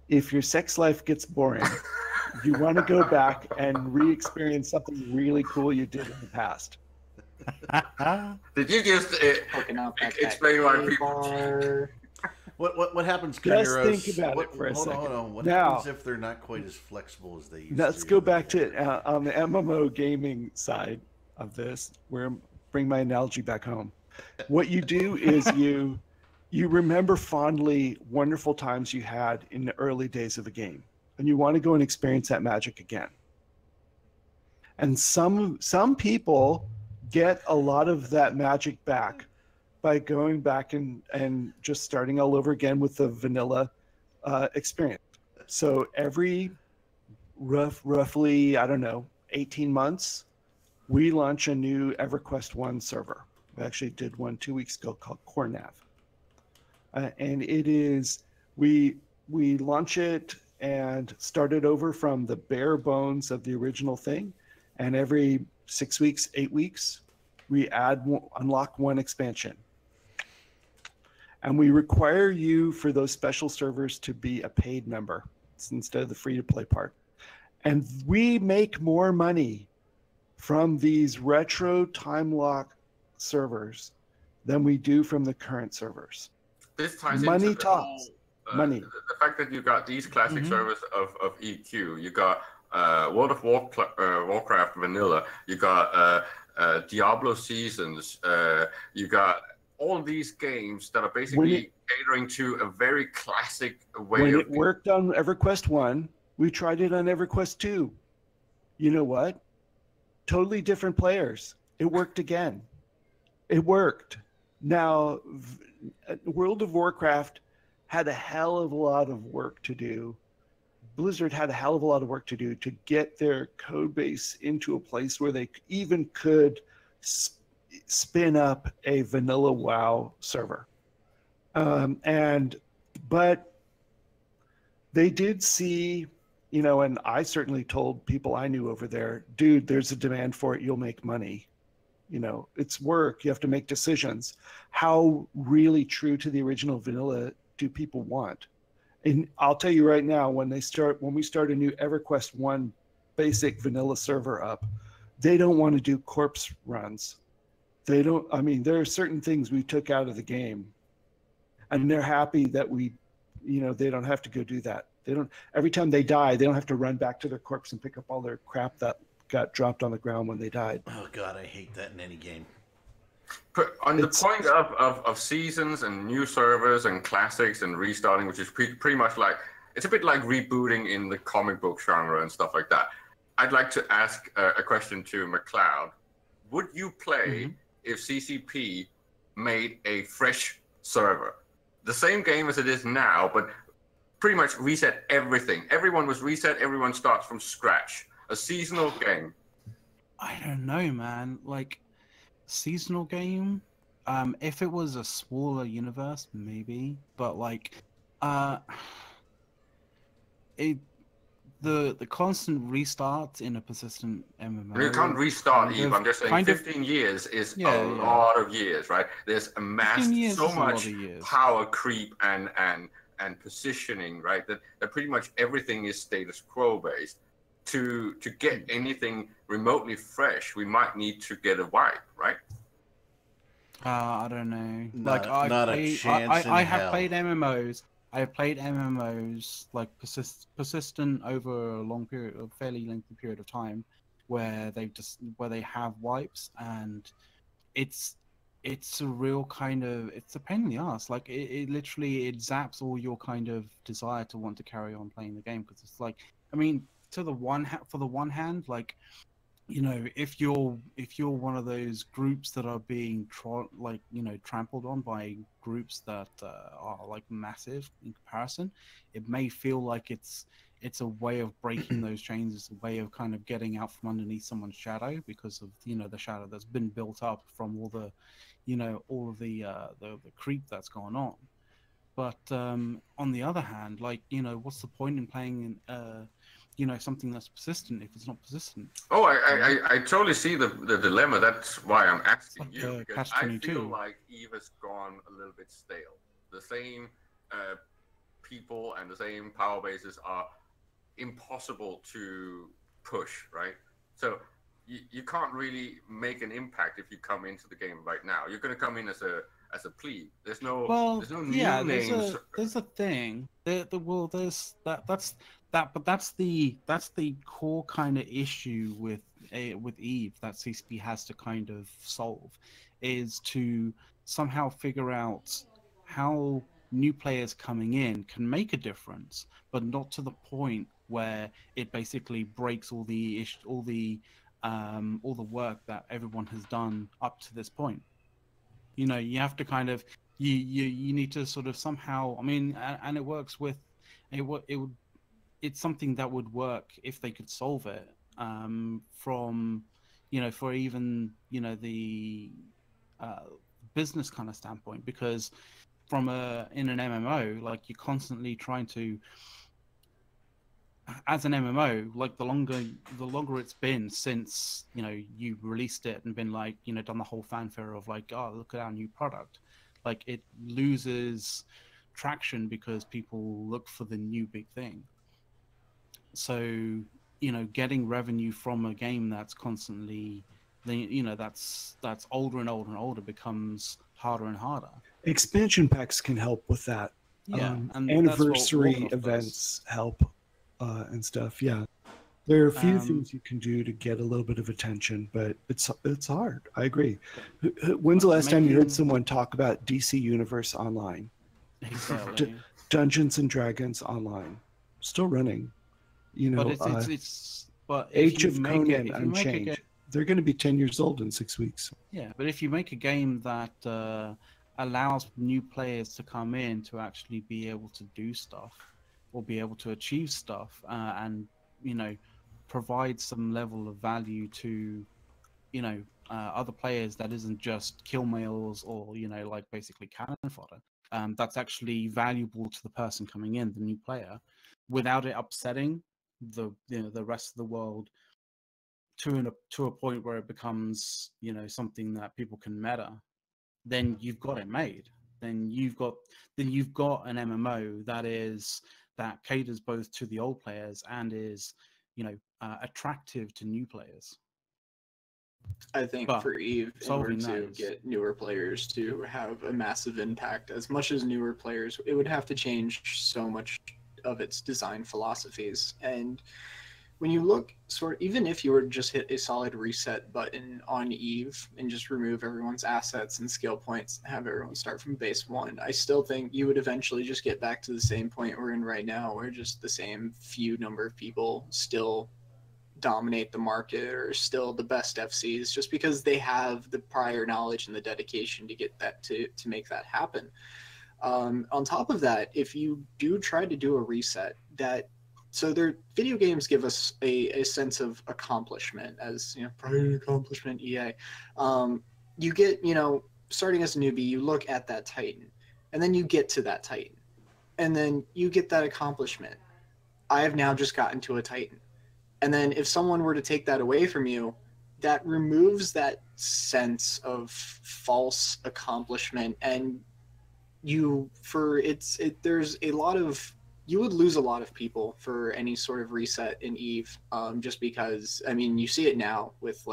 Speaker 8: if your sex life gets boring, you want to go back and re-experience something really cool you did in the past.
Speaker 10: Did you just explain why people?
Speaker 7: What happens?
Speaker 8: Just think about it for a second.
Speaker 7: Hold on. What happens if they're not quite as flexible as they used to?
Speaker 8: Let's go back to on the MMO gaming side of this. Bring my analogy back home. What you do is you remember fondly wonderful times you had in the early days of a game, and you want to go and experience that magic again. And some people get a lot of that magic back by going back and just starting all over again with the vanilla experience. So every roughly, 18 months, we launch a new EverQuest 1 server. We actually did one 2 weeks ago called Core Nav. And it is, we launch it and start it over from the bare bones of the original thing. And every 6 weeks, 8 weeks, we unlock one expansion. And we require you for those special servers to be a paid member instead of the free-to-play part. And we make more money from these retro time lock servers than we do from the current servers.
Speaker 10: This ties
Speaker 8: money
Speaker 10: into
Speaker 8: talks. Money.
Speaker 10: The fact that you got these classic servers of EQ, you got World of Warcraft vanilla, you got Diablo Seasons, you got all these games that are basically catering to a very classic way
Speaker 8: when it worked on EverQuest 1, we tried it on EverQuest 2. You know what? Totally different players. It worked again. It worked. Now, World of Warcraft had a hell of a lot of work to do. Blizzard had a hell of a lot of work to do to get their code base into a place where they even could spin up a vanilla WoW server. But they did see, and I certainly told people I knew over there, dude, there's a demand for it. You'll make money. It's work. You have to make decisions. How really true to the original vanilla do people want? And I'll tell you right now, when we start a new EverQuest 1 basic vanilla server up, they don't want to do corpse runs. There are certain things we took out of the game, and they're happy that they don't have to go do that. Every time they die, they don't have to run back to their corpse and pick up all their crap that got dropped on the ground when they died.
Speaker 7: Oh God, I hate that in any game.
Speaker 10: But on the point of seasons and new servers and classics and restarting, which is pretty much like, it's a bit like rebooting in the comic book genre and stuff like that. I'd like to ask a question to McLeod. Would you play if CCP made a fresh server? The same game as it is now, but pretty much reset everything. Everyone was reset, everyone starts from scratch. A seasonal game.
Speaker 6: I don't know, man. Like, seasonal game? If it was a smaller universe, maybe, but like, it the constant restarts in a persistent MMO.
Speaker 10: You can't restart
Speaker 6: kind
Speaker 10: Eve.
Speaker 6: of-
Speaker 10: I'm just saying
Speaker 6: kind of-
Speaker 10: 15 years is
Speaker 6: Yeah,
Speaker 10: a
Speaker 6: yeah.
Speaker 10: lot of years, right? There's
Speaker 6: 15
Speaker 10: amassed
Speaker 6: years
Speaker 10: so
Speaker 6: is a lot
Speaker 10: much
Speaker 6: of years.
Speaker 10: power creep and positioning, right? That pretty much everything is status quo based. To get anything remotely fresh, we might need to get a wipe, right?
Speaker 6: I don't know.
Speaker 7: Not-
Speaker 6: Like
Speaker 7: not a chance in
Speaker 6: I have
Speaker 7: hell.
Speaker 6: played MMOs. I have played MMOs like persistent over a fairly lengthy period of time, where they have wipes, and it's a real kind of it's a pain in the ass. Like it literally it zaps all your kind of desire to want to carry on playing the game, because it's like, I mean, for the one hand, like, you know, if you're one of those groups that are being trampled on by groups that are like massive in comparison, it may feel like it's a way of breaking those chains. It's a way of kind of getting out from underneath someone's shadow, because of, you know, the shadow that's been built up from all the, you know, all of the creep that's gone on. But on the other hand, like, you know, what's the point in playing you know, something that's persistent if it's not persistent?
Speaker 10: Oh, I totally see the dilemma. That's why I'm asking
Speaker 6: It's
Speaker 10: you,
Speaker 6: like,
Speaker 10: because
Speaker 6: catch
Speaker 10: I feel
Speaker 6: 22.
Speaker 10: like Eve has gone a little bit stale. The same people and the same power bases are impossible to push, right? So you can't really make an impact if you come into the game right now. You're going to come in as a plebe. There's no
Speaker 6: Yeah,
Speaker 10: new names.
Speaker 6: there's a thing. Well, but that's the core kind of issue with Eve that CCP has to kind of solve, is to somehow figure out how new players coming in can make a difference, but not to the point where it basically breaks all the work that everyone has done up to this point. You know, you have to kind of you need to sort of somehow, I mean, and it works with it's something that would work if they could solve it, from, you know, for even, you know, the business kind of standpoint, because in an MMO, like, you're constantly trying to, as an MMO, like, the longer it's been since, you know, you released it and been like, you know, done the whole fanfare of like, oh, look at our new product, like, it loses traction because people look for the new big thing. So, you know, getting revenue from a game that's constantly, you know, that's older and older and older becomes harder and harder.
Speaker 8: Expansion packs can help with that.
Speaker 6: Yeah, and
Speaker 8: anniversary
Speaker 6: that's what
Speaker 8: events help, and stuff. Yeah, there are a few
Speaker 6: Um,
Speaker 8: things you can do to get a little bit of attention, but it's hard. I agree. When's the last time you heard
Speaker 6: Making-
Speaker 8: someone talk about DC Universe Online?
Speaker 6: Exactly.
Speaker 8: Dungeons and Dragons Online, still running. You know,
Speaker 6: But it's but if
Speaker 8: Age
Speaker 6: you
Speaker 8: of
Speaker 6: make
Speaker 8: Conan
Speaker 6: it, if you make a
Speaker 8: Unchained.
Speaker 6: game,
Speaker 8: They're going to be 10 years old in 6 weeks.
Speaker 6: yeah, but if you make a game that allows new players to come in to actually be able to do stuff or be able to achieve stuff, and, you know, provide some level of value to, you know, other players that isn't just kill mails or, you know, like, basically cannon fodder, that's actually valuable to the person coming in, the new player, without it upsetting the rest of the world to a point where it becomes, you know, something that people can meta, then you've got it made. Then you've got an MMO that caters both to the old players and is, you know, attractive to new players.
Speaker 9: I think
Speaker 6: But
Speaker 9: for Eve, in order
Speaker 6: solving that
Speaker 9: to
Speaker 6: is-
Speaker 9: get newer players to have a massive impact, as much as newer players, it would have to change so much of its design philosophies. And when you look even if you were to just hit a solid reset button on Eve and just remove everyone's assets and skill points and have everyone start from base one, I still think you would eventually just get back to the same point we're in right now, where just the same few number of people still dominate the market or still the best FCs, just because they have the prior knowledge and the dedication to get that to make that happen. On top of that, if you do try to do a reset, so their video games give us a sense of accomplishment, as, you know, prior accomplishment, EA. You get, you know, starting as a newbie, you look at that Titan, and then you get to that Titan, and then you get that accomplishment. I have now just gotten to a Titan. And then if someone were to take that away from you, that removes that sense of false accomplishment, and there's a lot of, you would lose a lot of people for any sort of reset in Eve, just because, I mean, you see it now with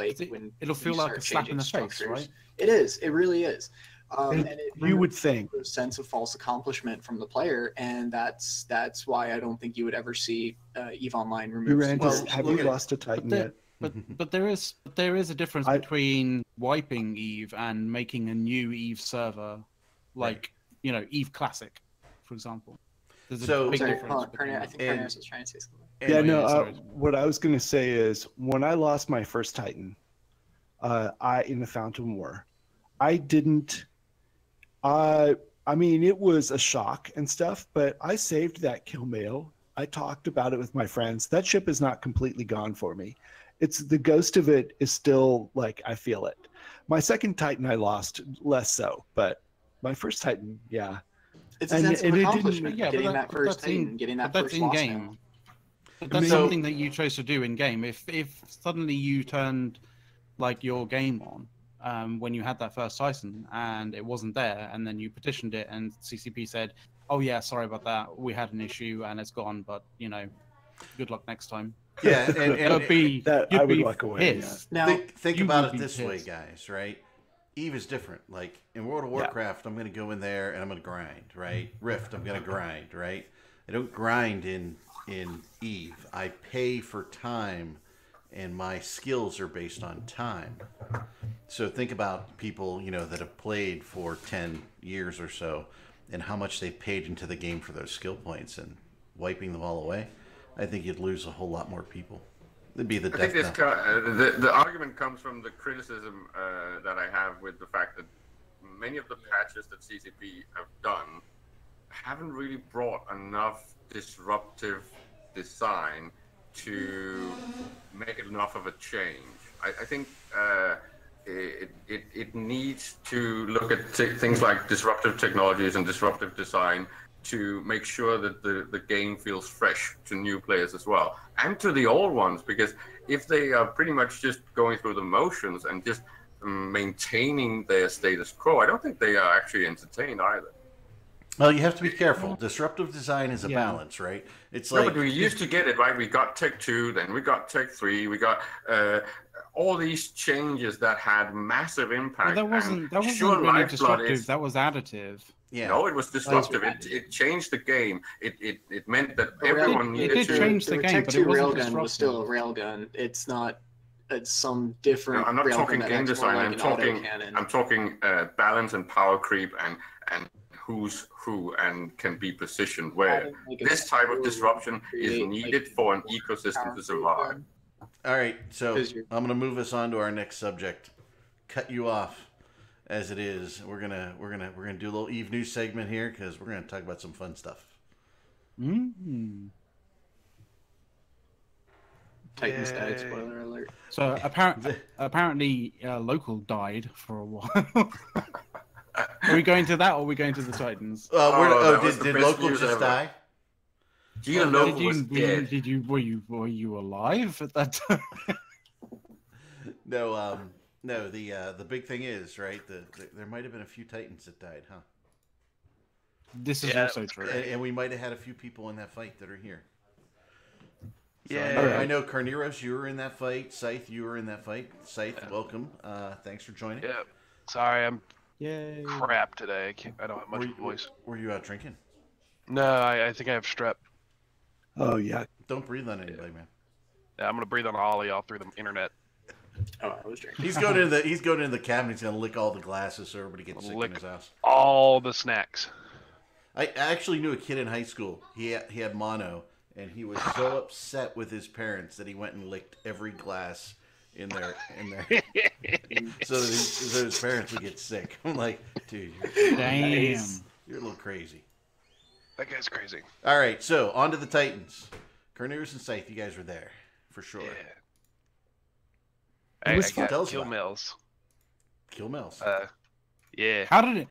Speaker 6: it'll feel like a slap in the face, right?
Speaker 9: It is. It really is. And it
Speaker 8: you would think
Speaker 9: a sense of false accomplishment from the player, and that's why I don't think you would ever see Eve Online removed.
Speaker 8: Well, have you lost a Titan yet?
Speaker 6: But there is a difference between wiping Eve and making a new Eve server, like Eve Classic, for example. There's a big difference.
Speaker 9: I think Carneros was trying to say something.
Speaker 8: Yeah, no. What I was going to say is, when I lost my first Titan, in the Fountain War, I didn't. I mean, it was a shock and stuff, but I saved that kill mail. I talked about it with my friends. That ship is not completely gone for me. It's the ghost of it is still like, I feel it. My second Titan I lost less so, but my first Titan, yeah.
Speaker 9: It's a sense of accomplishment. Getting that first Titan, getting that first loss now.
Speaker 6: That's something that you chose to do in game. If suddenly you turned like your game on, when you had that first Titan and it wasn't there, and then you petitioned it and CCP said, oh yeah, sorry about that, we had an issue and it's gone, but good luck next time.
Speaker 7: Yeah, and
Speaker 8: I would walk away.
Speaker 7: Yeah. Now, think about it this way, guys, right? Eve is different. Like in World of Warcraft, I'm going to go in there and I'm going to grind, right? Rift, I'm going to grind, right? I don't grind in Eve. I pay for time, and my skills are based on time. So think about people, that have played for 10 years or so, and how much they paid into the game for those skill points, and wiping them all away. I think you'd lose a whole lot more people. It'd be the death knell.
Speaker 10: The argument comes from the criticism that I have with the fact that many of the patches that CCP have done haven't really brought enough disruptive design to make it enough of a change. I think it needs to look at things like disruptive technologies and disruptive design to make sure that the game feels fresh to new players as well, and to the old ones, because if they are pretty much just going through the motions and just maintaining their status quo, I don't think they are actually entertained either.
Speaker 7: Well, you have to be careful. Disruptive design is a balance, right? It's like,
Speaker 10: but we used to get it, right? We got Tech 2, then we got Tech 3, we got all these changes that had massive impact.
Speaker 6: Well, that wasn't really disruptive. That was additive.
Speaker 10: Yeah. No, it was disruptive. It changed the game. It meant that everyone needed to...
Speaker 6: It did change the game, but it wasn't disruptive.
Speaker 9: Railgun was still a railgun. It's not some different...
Speaker 10: No, I'm not talking game design. I'm talking balance and power creep and who's who and can be positioned where. This type of disruption is needed for an ecosystem to survive.
Speaker 7: All right, so I'm going to move us on to our next subject. Cut you off as it is. We're gonna do a little Eve news segment here because we're gonna talk about some fun stuff.
Speaker 9: Titans died. Spoiler alert.
Speaker 6: So apparently, local died for a while. Are we going to that, or are we going to the Titans?
Speaker 7: Did local just die?
Speaker 10: Local was dead.
Speaker 6: Were you alive at that time?
Speaker 7: No, the big thing is, right, there might have been a few Titans that died, huh?
Speaker 6: This is also true.
Speaker 7: And we might have had a few people in that fight that are here. So
Speaker 11: Yeah.
Speaker 7: I know Carneros, you were in that fight. Scythe, you were in that fight. Scythe, welcome. Thanks for joining.
Speaker 11: Yeah. Sorry, I'm
Speaker 6: Yay.
Speaker 11: crap today. I don't have much voice.
Speaker 7: Were you out drinking?
Speaker 11: No, I think I have strep.
Speaker 8: Oh, yeah.
Speaker 7: Don't breathe on anybody, man.
Speaker 11: Yeah, I'm going to breathe on Ollie all through the internet.
Speaker 9: Oh, I was drinking.
Speaker 7: He's going into the cabinet. He's going to lick all the glasses so everybody gets sick in his house.
Speaker 11: All the snacks.
Speaker 7: I actually knew a kid in high school. He had mono, and he was so upset with his parents that he went and licked every glass in there, so that his parents would get sick. I'm like, dude, you're a little crazy.
Speaker 11: That guy's crazy.
Speaker 7: All right, so on to the Titans. Carneros and Scythe, you guys were there for sure.
Speaker 11: Yeah.
Speaker 7: It was
Speaker 11: I got
Speaker 7: fun.
Speaker 11: Kill Mills.
Speaker 7: Kill Mills.
Speaker 11: Yeah.
Speaker 6: How did it?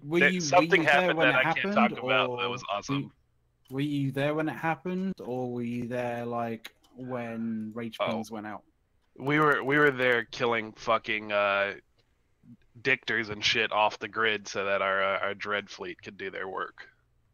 Speaker 6: Were you
Speaker 11: Something
Speaker 6: there
Speaker 11: happened
Speaker 6: when
Speaker 11: that
Speaker 6: it
Speaker 11: I
Speaker 6: happened?
Speaker 11: can't talk about. That
Speaker 6: or
Speaker 11: was awesome.
Speaker 6: Were you there when it happened, or were you there like when Rage Pings went out?
Speaker 11: We were there killing fucking dictors and shit off the grid so that our dread fleet could do their work.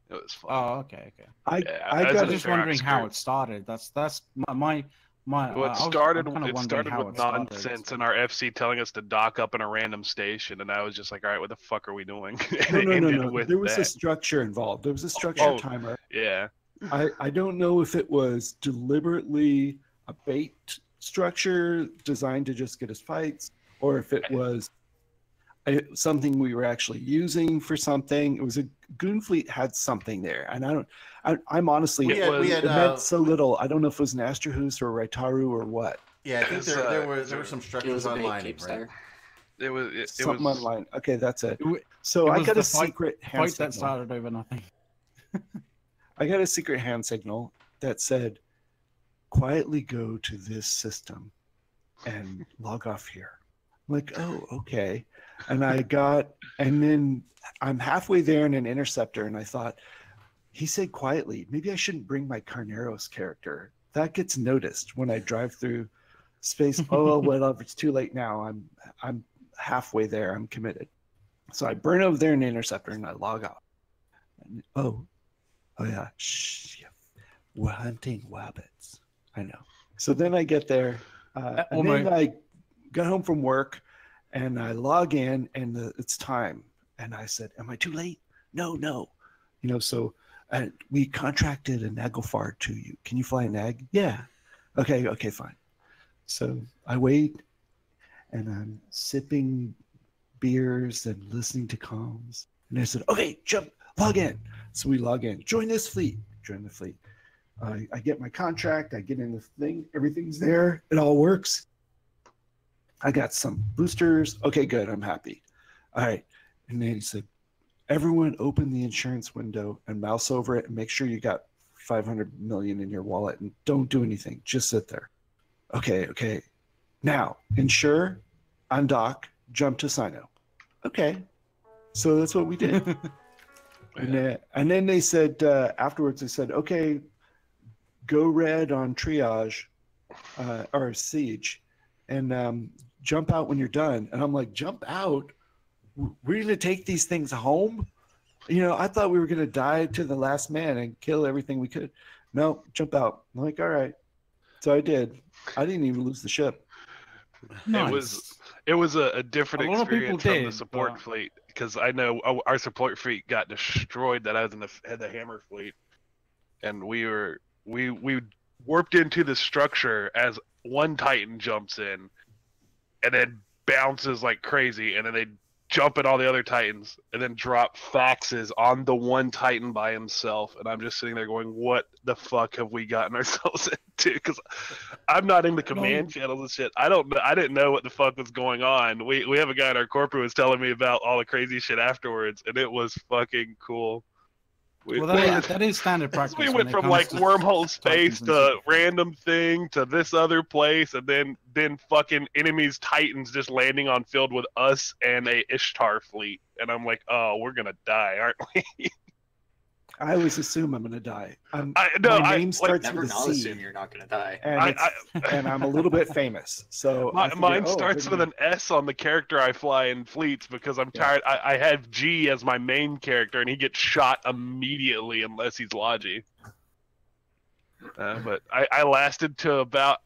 Speaker 11: It was fun.
Speaker 6: Oh, okay.
Speaker 8: I
Speaker 6: was just wondering how it started. That's my.
Speaker 11: Well, it started with nonsense and our FC telling us to dock up in a random station, and I was just like, all right, what the fuck are we doing?
Speaker 8: No. There was a structure involved. There was a structure timer.
Speaker 11: Yeah.
Speaker 8: I don't know if it was deliberately a bait structure designed to just get us fights, or if it was something we were actually using for something. It was a Goonfleet had something there, and I'm honestly
Speaker 7: we had,
Speaker 8: it meant so little. I don't know if it was an Astrahus or Raitaru or what.
Speaker 7: Yeah, I think there were some structures online, right?
Speaker 11: It was
Speaker 8: something online. Okay, that's it.
Speaker 6: So
Speaker 8: I got a secret hand
Speaker 6: signal that started over nothing.
Speaker 8: I got a secret hand signal that said, "Quietly go to this system and log off here." I'm like, oh, okay. And then I'm halfway there in an interceptor, and I thought, he said quietly, maybe I shouldn't bring my Carneros character. That gets noticed when I drive through space. Oh, well, it's too late now. I'm halfway there. I'm committed. So I burn over there in the interceptor, and I log off. And, oh yeah, shh, yeah. We're hunting wabbits. I know. So then I get there, and then I got home from work, and I log in, and it's time. And I said, am I too late? No. So we contracted a Naglfar to you. Can you fly a Nag? Yeah. Okay, fine. So I wait, and I'm sipping beers and listening to comms. And I said, okay, jump, log in. So we log in. Join this fleet. Join the fleet. I get my contract. I get in the thing. Everything's there. It all works. I got some boosters. Okay, good. I'm happy. All right. And then he said, everyone open the insurance window and mouse over it and make sure you got 500 million in your wallet and don't do anything. Just sit there. Okay. Now, insure, undock, jump to Sino. Okay. So that's what we did. And then they said, afterwards, they said, okay, go red on triage or siege and jump out when you're done. And I'm like, jump out? We're going to take these things home? I thought we were going to die to the last man and kill everything we could. No, jump out. I'm like, all right. So I did. I didn't even lose the ship.
Speaker 6: Nice.
Speaker 11: It was a different experience from the support fleet, because I know our support fleet got destroyed that I was in the Hammer fleet, and we warped into the structure as one Titan jumps in and then bounces like crazy, and then they jump at all the other Titans and then drop faxes on the one Titan by himself, and I'm just sitting there going, what the fuck have we gotten ourselves into? Because I'm not in the command channels and shit. I didn't know what the fuck was going on. We have a guy in our corporate who was telling me about all the crazy shit afterwards, and it was fucking cool.
Speaker 6: That is standard practice.
Speaker 11: We went from like wormhole space to random thing to this other place, and then fucking enemies Titans just landing on field with us and a Ishtar fleet, and I'm like, oh, we're gonna die, aren't we?
Speaker 8: I always assume I'm gonna die.
Speaker 11: My
Speaker 8: name starts
Speaker 9: never
Speaker 8: with a
Speaker 9: not
Speaker 8: C,
Speaker 9: assume you're not gonna die.
Speaker 8: and I'm a little bit famous, so
Speaker 11: mine starts with an S on the character I fly in fleets, because I'm tired. I have G as my main character, and he gets shot immediately unless he's Logi. But I lasted to about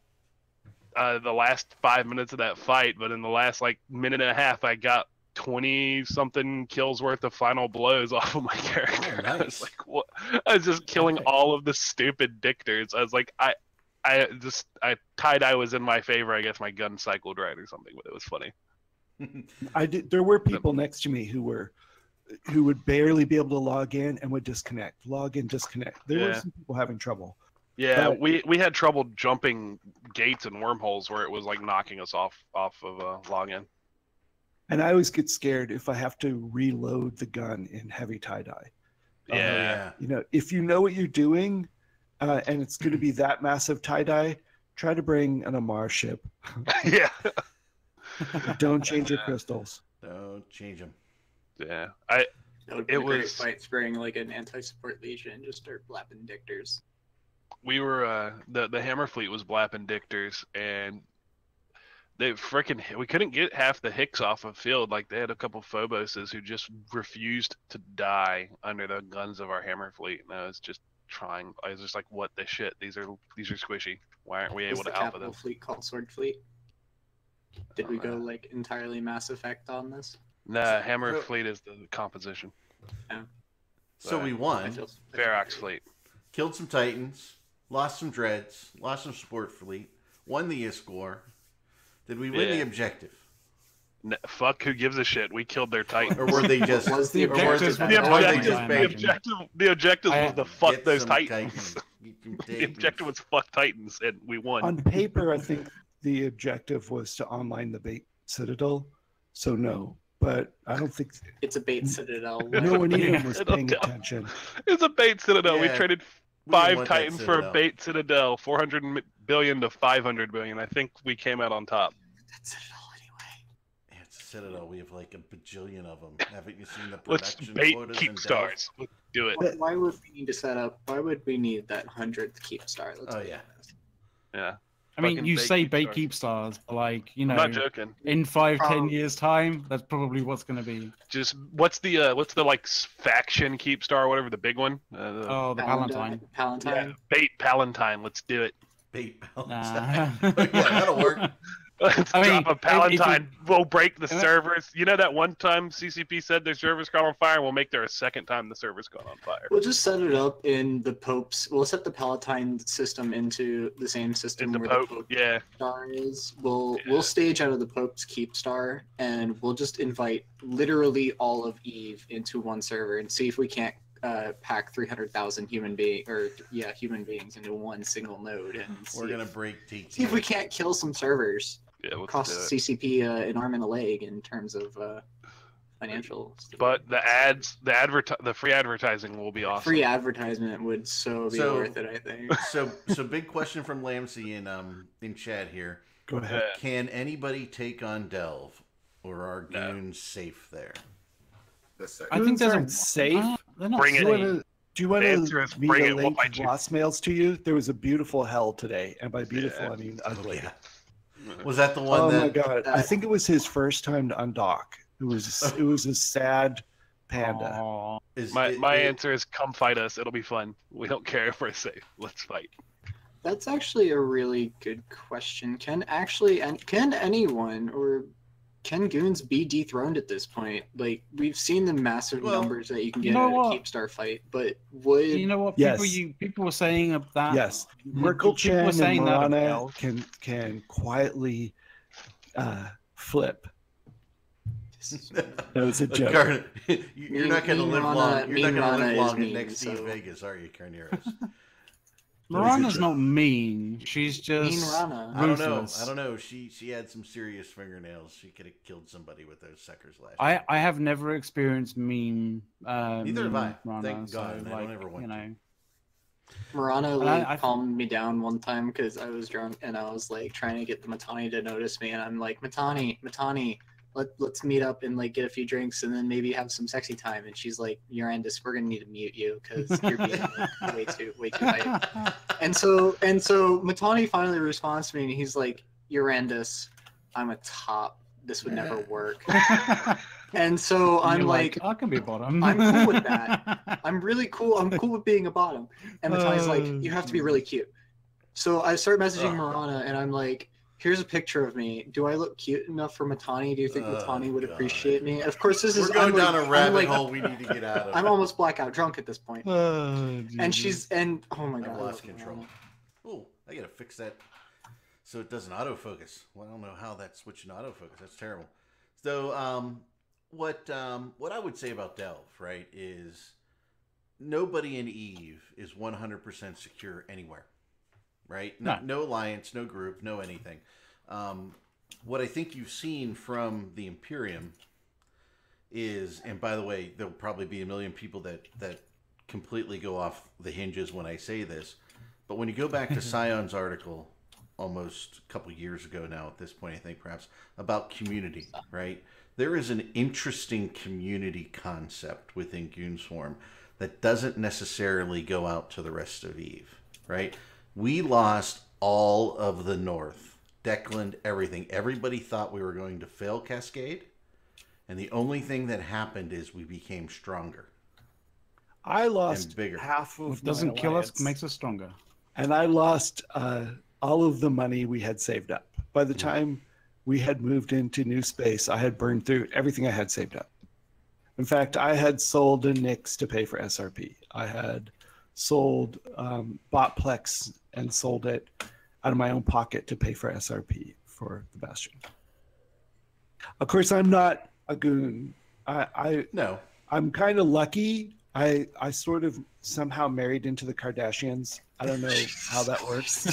Speaker 11: the last 5 minutes of that fight, but in the last minute and a half, I got 20-something kills worth of final blows off of my character.
Speaker 7: Oh, nice.
Speaker 11: I was like, what? I was just killing all of the stupid dictors. I was like, tie-dye was in my favor. I guess my gun cycled right or something, but it was funny.
Speaker 8: There were people next to me who would barely be able to log in and would disconnect. Log in, disconnect. There were some people having trouble.
Speaker 11: Yeah, we had trouble jumping gates and wormholes where it was knocking us off of login.
Speaker 8: And I always get scared if I have to reload the gun in heavy tie-dye.
Speaker 11: Yeah.
Speaker 8: If you know what you're doing, and it's going to be that massive tie-dye, try to bring an Amar ship.
Speaker 11: Yeah.
Speaker 8: Don't change your crystals.
Speaker 7: Don't change them.
Speaker 11: Yeah,
Speaker 9: That would be
Speaker 11: it
Speaker 9: a great
Speaker 11: was
Speaker 9: fight, spraying like an anti-support legion and just start blapping dictors.
Speaker 11: we were the Hammer fleet was blapping dictors, and they freaking we couldn't get half the Hicks off of field. Like they had a couple Phoboses who just refused to die under the guns of our Hammer fleet, and I was just trying. I was just like, what the shit? These are squishy. Why aren't we
Speaker 9: Was
Speaker 11: able
Speaker 9: the
Speaker 11: to alpha
Speaker 9: capital
Speaker 11: them?
Speaker 9: fleet called Sword Fleet? Did we go like entirely Mass Effect on this?
Speaker 11: Nah, Hammer fleet is the composition.
Speaker 9: Yeah.
Speaker 7: So we won.
Speaker 11: Ferox fleet.
Speaker 7: Killed some Titans, lost some Dreads, lost some support fleet, won the ISCOR. Did we win the objective?
Speaker 11: Fuck, who gives a shit? We killed their Titans.
Speaker 7: Or were they just...
Speaker 9: Was the objective?
Speaker 11: The objective was to fuck those
Speaker 7: some
Speaker 11: Titans. The objective was fuck Titans, and we won.
Speaker 8: On paper, I think the objective was to online the bait citadel. So no, but I don't think
Speaker 9: It's a bait citadel.
Speaker 8: no one even was paying attention.
Speaker 11: It's a bait citadel. We
Speaker 7: Yeah,
Speaker 11: traded
Speaker 7: we didn't
Speaker 11: 5
Speaker 7: want that
Speaker 11: Titans for a
Speaker 7: citadel.
Speaker 11: bait citadel, 400 billion to 500 billion. I think we came out on top.
Speaker 9: That citadel anyway.
Speaker 7: Yeah, it's a Citadel. We have like a bajillion of them. Haven't you seen the
Speaker 11: Let's
Speaker 7: production
Speaker 11: bait
Speaker 7: quotas
Speaker 11: keep
Speaker 7: in Delve?
Speaker 11: stars. Let's do it.
Speaker 9: Why would we need to set up? Why would we need that 100th keep star? Let's
Speaker 7: Oh,
Speaker 9: be
Speaker 7: yeah.
Speaker 9: honest.
Speaker 11: Yeah.
Speaker 6: I mean,
Speaker 11: Fucking
Speaker 6: you
Speaker 11: bait
Speaker 6: say
Speaker 11: keep
Speaker 6: bait
Speaker 11: stars.
Speaker 6: keep stars, but like, you
Speaker 11: I'm
Speaker 6: know,
Speaker 11: not joking.
Speaker 6: in 5-10
Speaker 9: Probably.
Speaker 6: years time, that's probably what's going to be.
Speaker 11: Just what's the like faction keep star or whatever, the big one?
Speaker 6: Oh, the Palatine.
Speaker 9: Palatine.
Speaker 11: Yeah, bait Palatine. Let's do it.
Speaker 7: Bait balance.
Speaker 6: Nah.
Speaker 7: yeah, that'll work.
Speaker 11: Let's
Speaker 6: I mean,
Speaker 11: drop a
Speaker 6: if
Speaker 11: Palatine. We'll break the
Speaker 6: and that-
Speaker 11: servers. You know that one time CCP said their servers caught on fire, and we'll make there a second time the servers caught on fire.
Speaker 9: We'll just set it up in the Pope's. We'll set the Palatine system into the same system
Speaker 11: In the
Speaker 9: where
Speaker 11: Pope,
Speaker 9: the Pope
Speaker 11: yeah.
Speaker 9: star is. We'll stage out of the Pope's keep star, and we'll just invite literally all of Eve into one server and see if we can't pack 300,000 human beings into one single node, and
Speaker 7: We're going to break TT.
Speaker 9: see if we can't kill some servers.
Speaker 11: Yeah, let's
Speaker 9: Cost
Speaker 11: do it.
Speaker 9: CCP an arm and a leg in terms of financial.
Speaker 11: But the ads, the free advertising will be awesome.
Speaker 9: Free advertisement would be worth it, I think.
Speaker 7: So big question from Lamsey in chat here.
Speaker 8: Go ahead.
Speaker 7: Can anybody take on Delve, or are goons safe there?
Speaker 6: I think there's
Speaker 8: aren't safe.
Speaker 6: They're not
Speaker 11: Bring it.
Speaker 6: safe.
Speaker 8: Do you want
Speaker 11: The answer is
Speaker 8: me
Speaker 11: bring
Speaker 8: to
Speaker 11: it, we'll
Speaker 8: link
Speaker 11: fight you.
Speaker 8: lost mails to you? There was a beautiful hell today, and by beautiful I mean ugly.
Speaker 7: Yeah. Was that the one
Speaker 8: Oh
Speaker 7: that...
Speaker 8: my god! I think it was his first time to undock. It was a sad panda.
Speaker 6: Aw.
Speaker 11: My answer is come fight us. It'll be fun. We don't care if we're safe. Let's fight.
Speaker 9: That's actually a really good question. Can anyone or can goons be dethroned at this point? Like, we've seen the massive numbers that you can get
Speaker 6: know
Speaker 9: at a
Speaker 6: what?
Speaker 9: keep star fight, but would
Speaker 6: You know what
Speaker 8: Yes.
Speaker 6: people were saying of that?
Speaker 8: Yes,
Speaker 6: People
Speaker 8: Merkel
Speaker 6: were
Speaker 8: Chen and
Speaker 6: saying that of
Speaker 8: Marana
Speaker 6: Delve.
Speaker 8: can quietly flip. That was a joke.
Speaker 7: You're not going to
Speaker 9: Mean
Speaker 7: live
Speaker 9: Rana-
Speaker 7: long. You're
Speaker 9: Mean
Speaker 7: not going to
Speaker 9: Rana
Speaker 7: live
Speaker 9: is
Speaker 7: long
Speaker 9: mean,
Speaker 7: next to
Speaker 9: so-
Speaker 7: Vegas, are you, Carneros?
Speaker 6: Mirana's not mean. She's just
Speaker 9: Mean Rana.
Speaker 7: I don't know.
Speaker 6: ruthless.
Speaker 7: I don't know. She had some serious fingernails. She could have killed somebody with those suckers last.
Speaker 6: I have never experienced mean.
Speaker 7: Neither have
Speaker 6: mean
Speaker 7: I.
Speaker 6: Rana,
Speaker 7: Thank
Speaker 6: so,
Speaker 7: God, and I don't
Speaker 6: like,
Speaker 7: ever want
Speaker 6: you
Speaker 7: to.
Speaker 6: know.
Speaker 9: Marana
Speaker 6: And I-
Speaker 9: like
Speaker 6: I-
Speaker 9: calmed me down one time because I was drunk and I was like trying to get the Matani to notice me, and I'm like, Matani, let's meet up and like get a few drinks and then maybe have some sexy time. And she's like, Urandus, we're gonna need to mute you because you're being like, way too hype. And so Matani finally responds to me and he's like, Urandus, I'm a top. This would never work. And so I'm
Speaker 6: You're
Speaker 9: like,
Speaker 6: I can be bottom.
Speaker 9: I'm cool with that. I'm really cool. I'm cool with being a bottom. And Matani's like, you have to be really cute. So I start messaging Marana and I'm like, here's a picture of me. Do I look cute enough for Matani? Do you think Matani would appreciate me? Of course, this is.
Speaker 7: We're going down
Speaker 9: like,
Speaker 7: a rabbit
Speaker 9: like,
Speaker 7: hole we need to get out of.
Speaker 9: I'm almost blackout drunk at this point.
Speaker 6: Oh,
Speaker 9: And she's oh my god.
Speaker 7: I've
Speaker 9: I
Speaker 7: lost
Speaker 9: love
Speaker 7: control.
Speaker 9: Marana.
Speaker 7: Oh, I gotta fix that so it doesn't autofocus. Well, I don't know how that's switching to autofocus. That's terrible. So, what I would say about Delve, right, is nobody in Eve is 100% secure anywhere, right? No alliance, no group, no anything. What I think you've seen from the Imperium is, and by the way, there'll probably be a million people that completely go off the hinges when I say this, but when you go back to Scion's article almost a couple years ago now at this point, I think perhaps, about community, right? There is an interesting community concept within Goonswarm that doesn't necessarily go out to the rest of Eve, right? We lost all of the North, Deckland, everything. Everybody thought we were going to fail Cascade, and the only thing that happened is we became stronger.
Speaker 8: I lost
Speaker 7: and bigger.
Speaker 8: half of
Speaker 6: What doesn't
Speaker 8: my
Speaker 6: kill us
Speaker 8: alliance,
Speaker 6: makes us stronger.
Speaker 8: and I lost all of the money we had saved up. By the time we had moved into new space, I had burned through everything I had saved up. In fact, I had sold a Nix to pay for SRP. I had sold, bought Plex and sold it out of my own pocket to pay for SRP for the Bastion. Of course, I'm not a goon.
Speaker 7: No.
Speaker 8: I'm kind of lucky. I sort of somehow married into the Kardashians. I don't know how that works.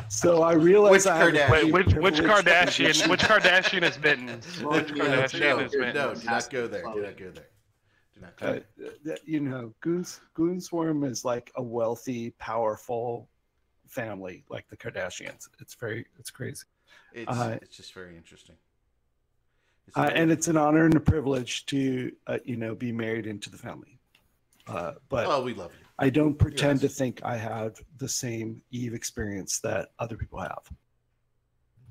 Speaker 8: So I realized
Speaker 11: which Kardashian is bitten? Which Kardashian is bitten?
Speaker 7: No, do not go there. Do not go there. Do not go there.
Speaker 8: You know, Goonswarm is like a wealthy, powerful family, like the Kardashians. It's crazy.
Speaker 7: It's just very interesting.
Speaker 8: And it's an honor and a privilege to, be married into the family. But
Speaker 7: we love you.
Speaker 8: I don't pretend to think I have the same Eve experience that other people have.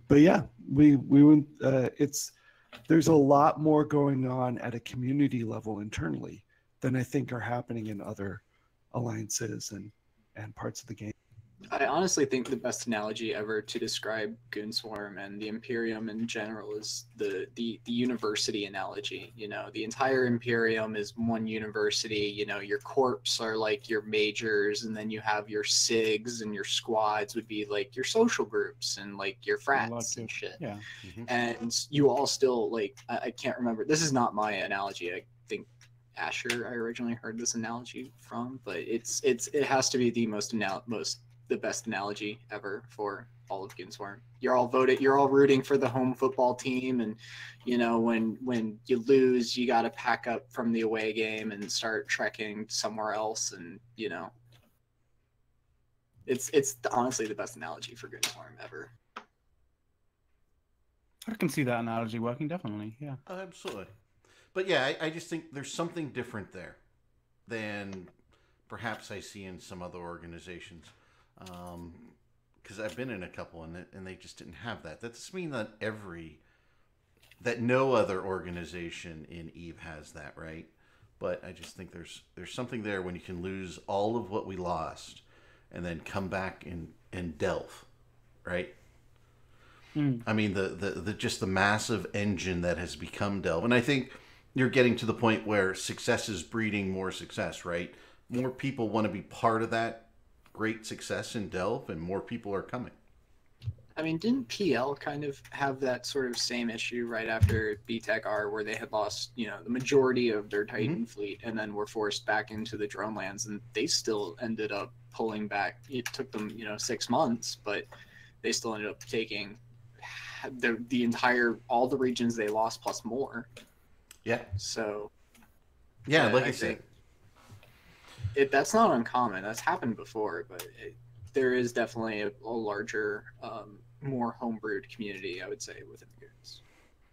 Speaker 8: But yeah, we went. There's a lot more going on at a community level internally than I think are happening in other alliances and parts of the game.
Speaker 9: I honestly think the best analogy ever to describe Goonswarm and the Imperium in general is the university analogy. You know, the entire Imperium is one university. You know, your corps are like your majors, and then you have your SIGs, and your squads would be like your social groups and like your frats and shit.
Speaker 6: Yeah.
Speaker 9: And you all still like, I can't remember. This is not my analogy. I think Asher I originally heard this analogy from, but it has to be the the best analogy ever for all of Goonswarm. You're all rooting for the home football team, and you know, when you lose, you got to pack up from the away game and start trekking somewhere else, and you know, it's honestly the best analogy for Goonswarm ever.
Speaker 6: I can see that analogy working, definitely. Yeah.
Speaker 7: Oh, absolutely. But yeah, I just think there's something different there than perhaps I see in some other organizations. Because I've been in a couple and they just didn't have that. That doesn't mean that no other organization in Eve has that, right? But I just think there's something there when you can lose all of what we lost and then come back and delve, right? I mean the just the massive engine that has become Delve, and I think you're getting to the point where success is breeding more success, right? More people want to be part of that great success in Delve, and more people are coming.
Speaker 9: I mean, didn't PL kind of have that sort of same issue right after BTEC-R, where they had lost, you know, the majority of their Titan fleet, and then were forced back into the drone lands, and they still ended up pulling back. It took them, 6 months, but they still ended up taking all the regions they lost plus more.
Speaker 7: Yeah.
Speaker 9: So.
Speaker 7: Yeah, like I said.
Speaker 9: That's not uncommon. That's happened before, but there is definitely a larger, more homebrewed community, I would say, within the Goons.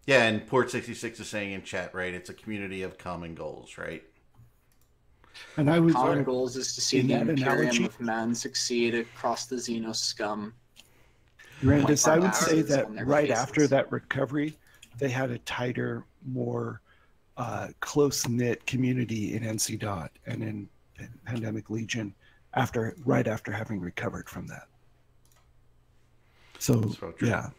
Speaker 7: Yeah, and Port66 is saying in chat, right? It's a community of common goals, right?
Speaker 8: And I was
Speaker 9: common goals is to see the Imperium of Man succeed across the Xenos scum.
Speaker 8: Randus, I would say that right after that recovery, they had a tighter, more close-knit community in NC Dot and in Pandemic Legion right after having recovered from that. So yeah.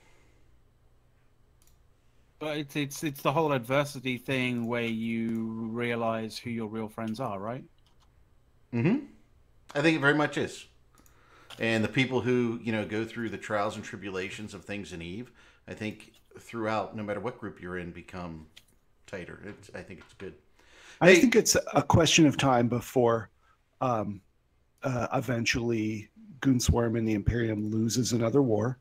Speaker 6: But it's the whole adversity thing where you realize who your real friends are, right?
Speaker 7: I think it very much is. And the people who, go through the trials and tribulations of things in Eve, I think throughout, no matter what group you're in, become tighter. I think it's good.
Speaker 8: I think it's a question of time before eventually Goonswarm and the Imperium loses another war,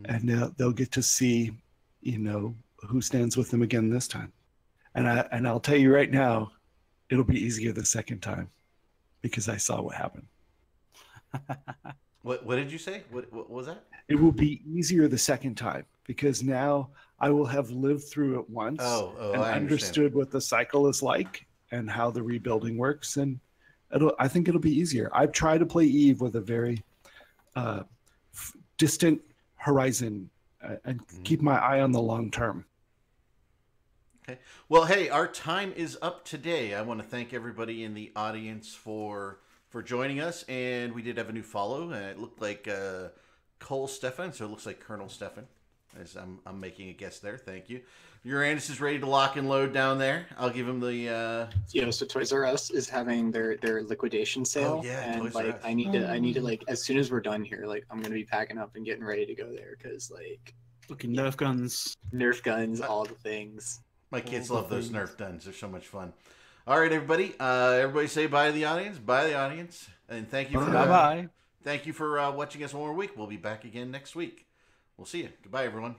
Speaker 8: and they'll get to see, who stands with them again this time. And I'll tell you right now, it'll be easier the second time, because I saw what happened.
Speaker 7: What did you say? What was that?
Speaker 8: It will be easier the second time because now I will have lived through it once and
Speaker 7: I
Speaker 8: understood what the cycle is like and how the rebuilding works, and I think it'll be easier. I've tried to play Eve with a very distant horizon and keep my eye on the long term.
Speaker 7: Okay. Well, hey, our time is up today. I want to thank everybody in the audience for joining us, and we did have a new follow. It looked like Cole Stefan, so it looks like Colonel Stefan. As I'm making a guess there. Thank you. Uranus is ready to lock and load down there. I'll give him the.
Speaker 9: So Toys R Us is having their liquidation sale.
Speaker 7: Oh, yeah,
Speaker 9: and
Speaker 7: Toys R
Speaker 9: like
Speaker 7: Us.
Speaker 9: I need to like as soon as we're done here, like I'm gonna be packing up and getting ready to go there because like
Speaker 6: looking Nerf guns,
Speaker 9: all the things.
Speaker 7: My kids love those Nerf guns. They're so much fun. All right, everybody. Everybody say bye to the audience. Bye to the audience, and thank you for
Speaker 6: bye.
Speaker 7: Thank you for watching us one more week. We'll be back again next week. We'll see you. Goodbye, everyone.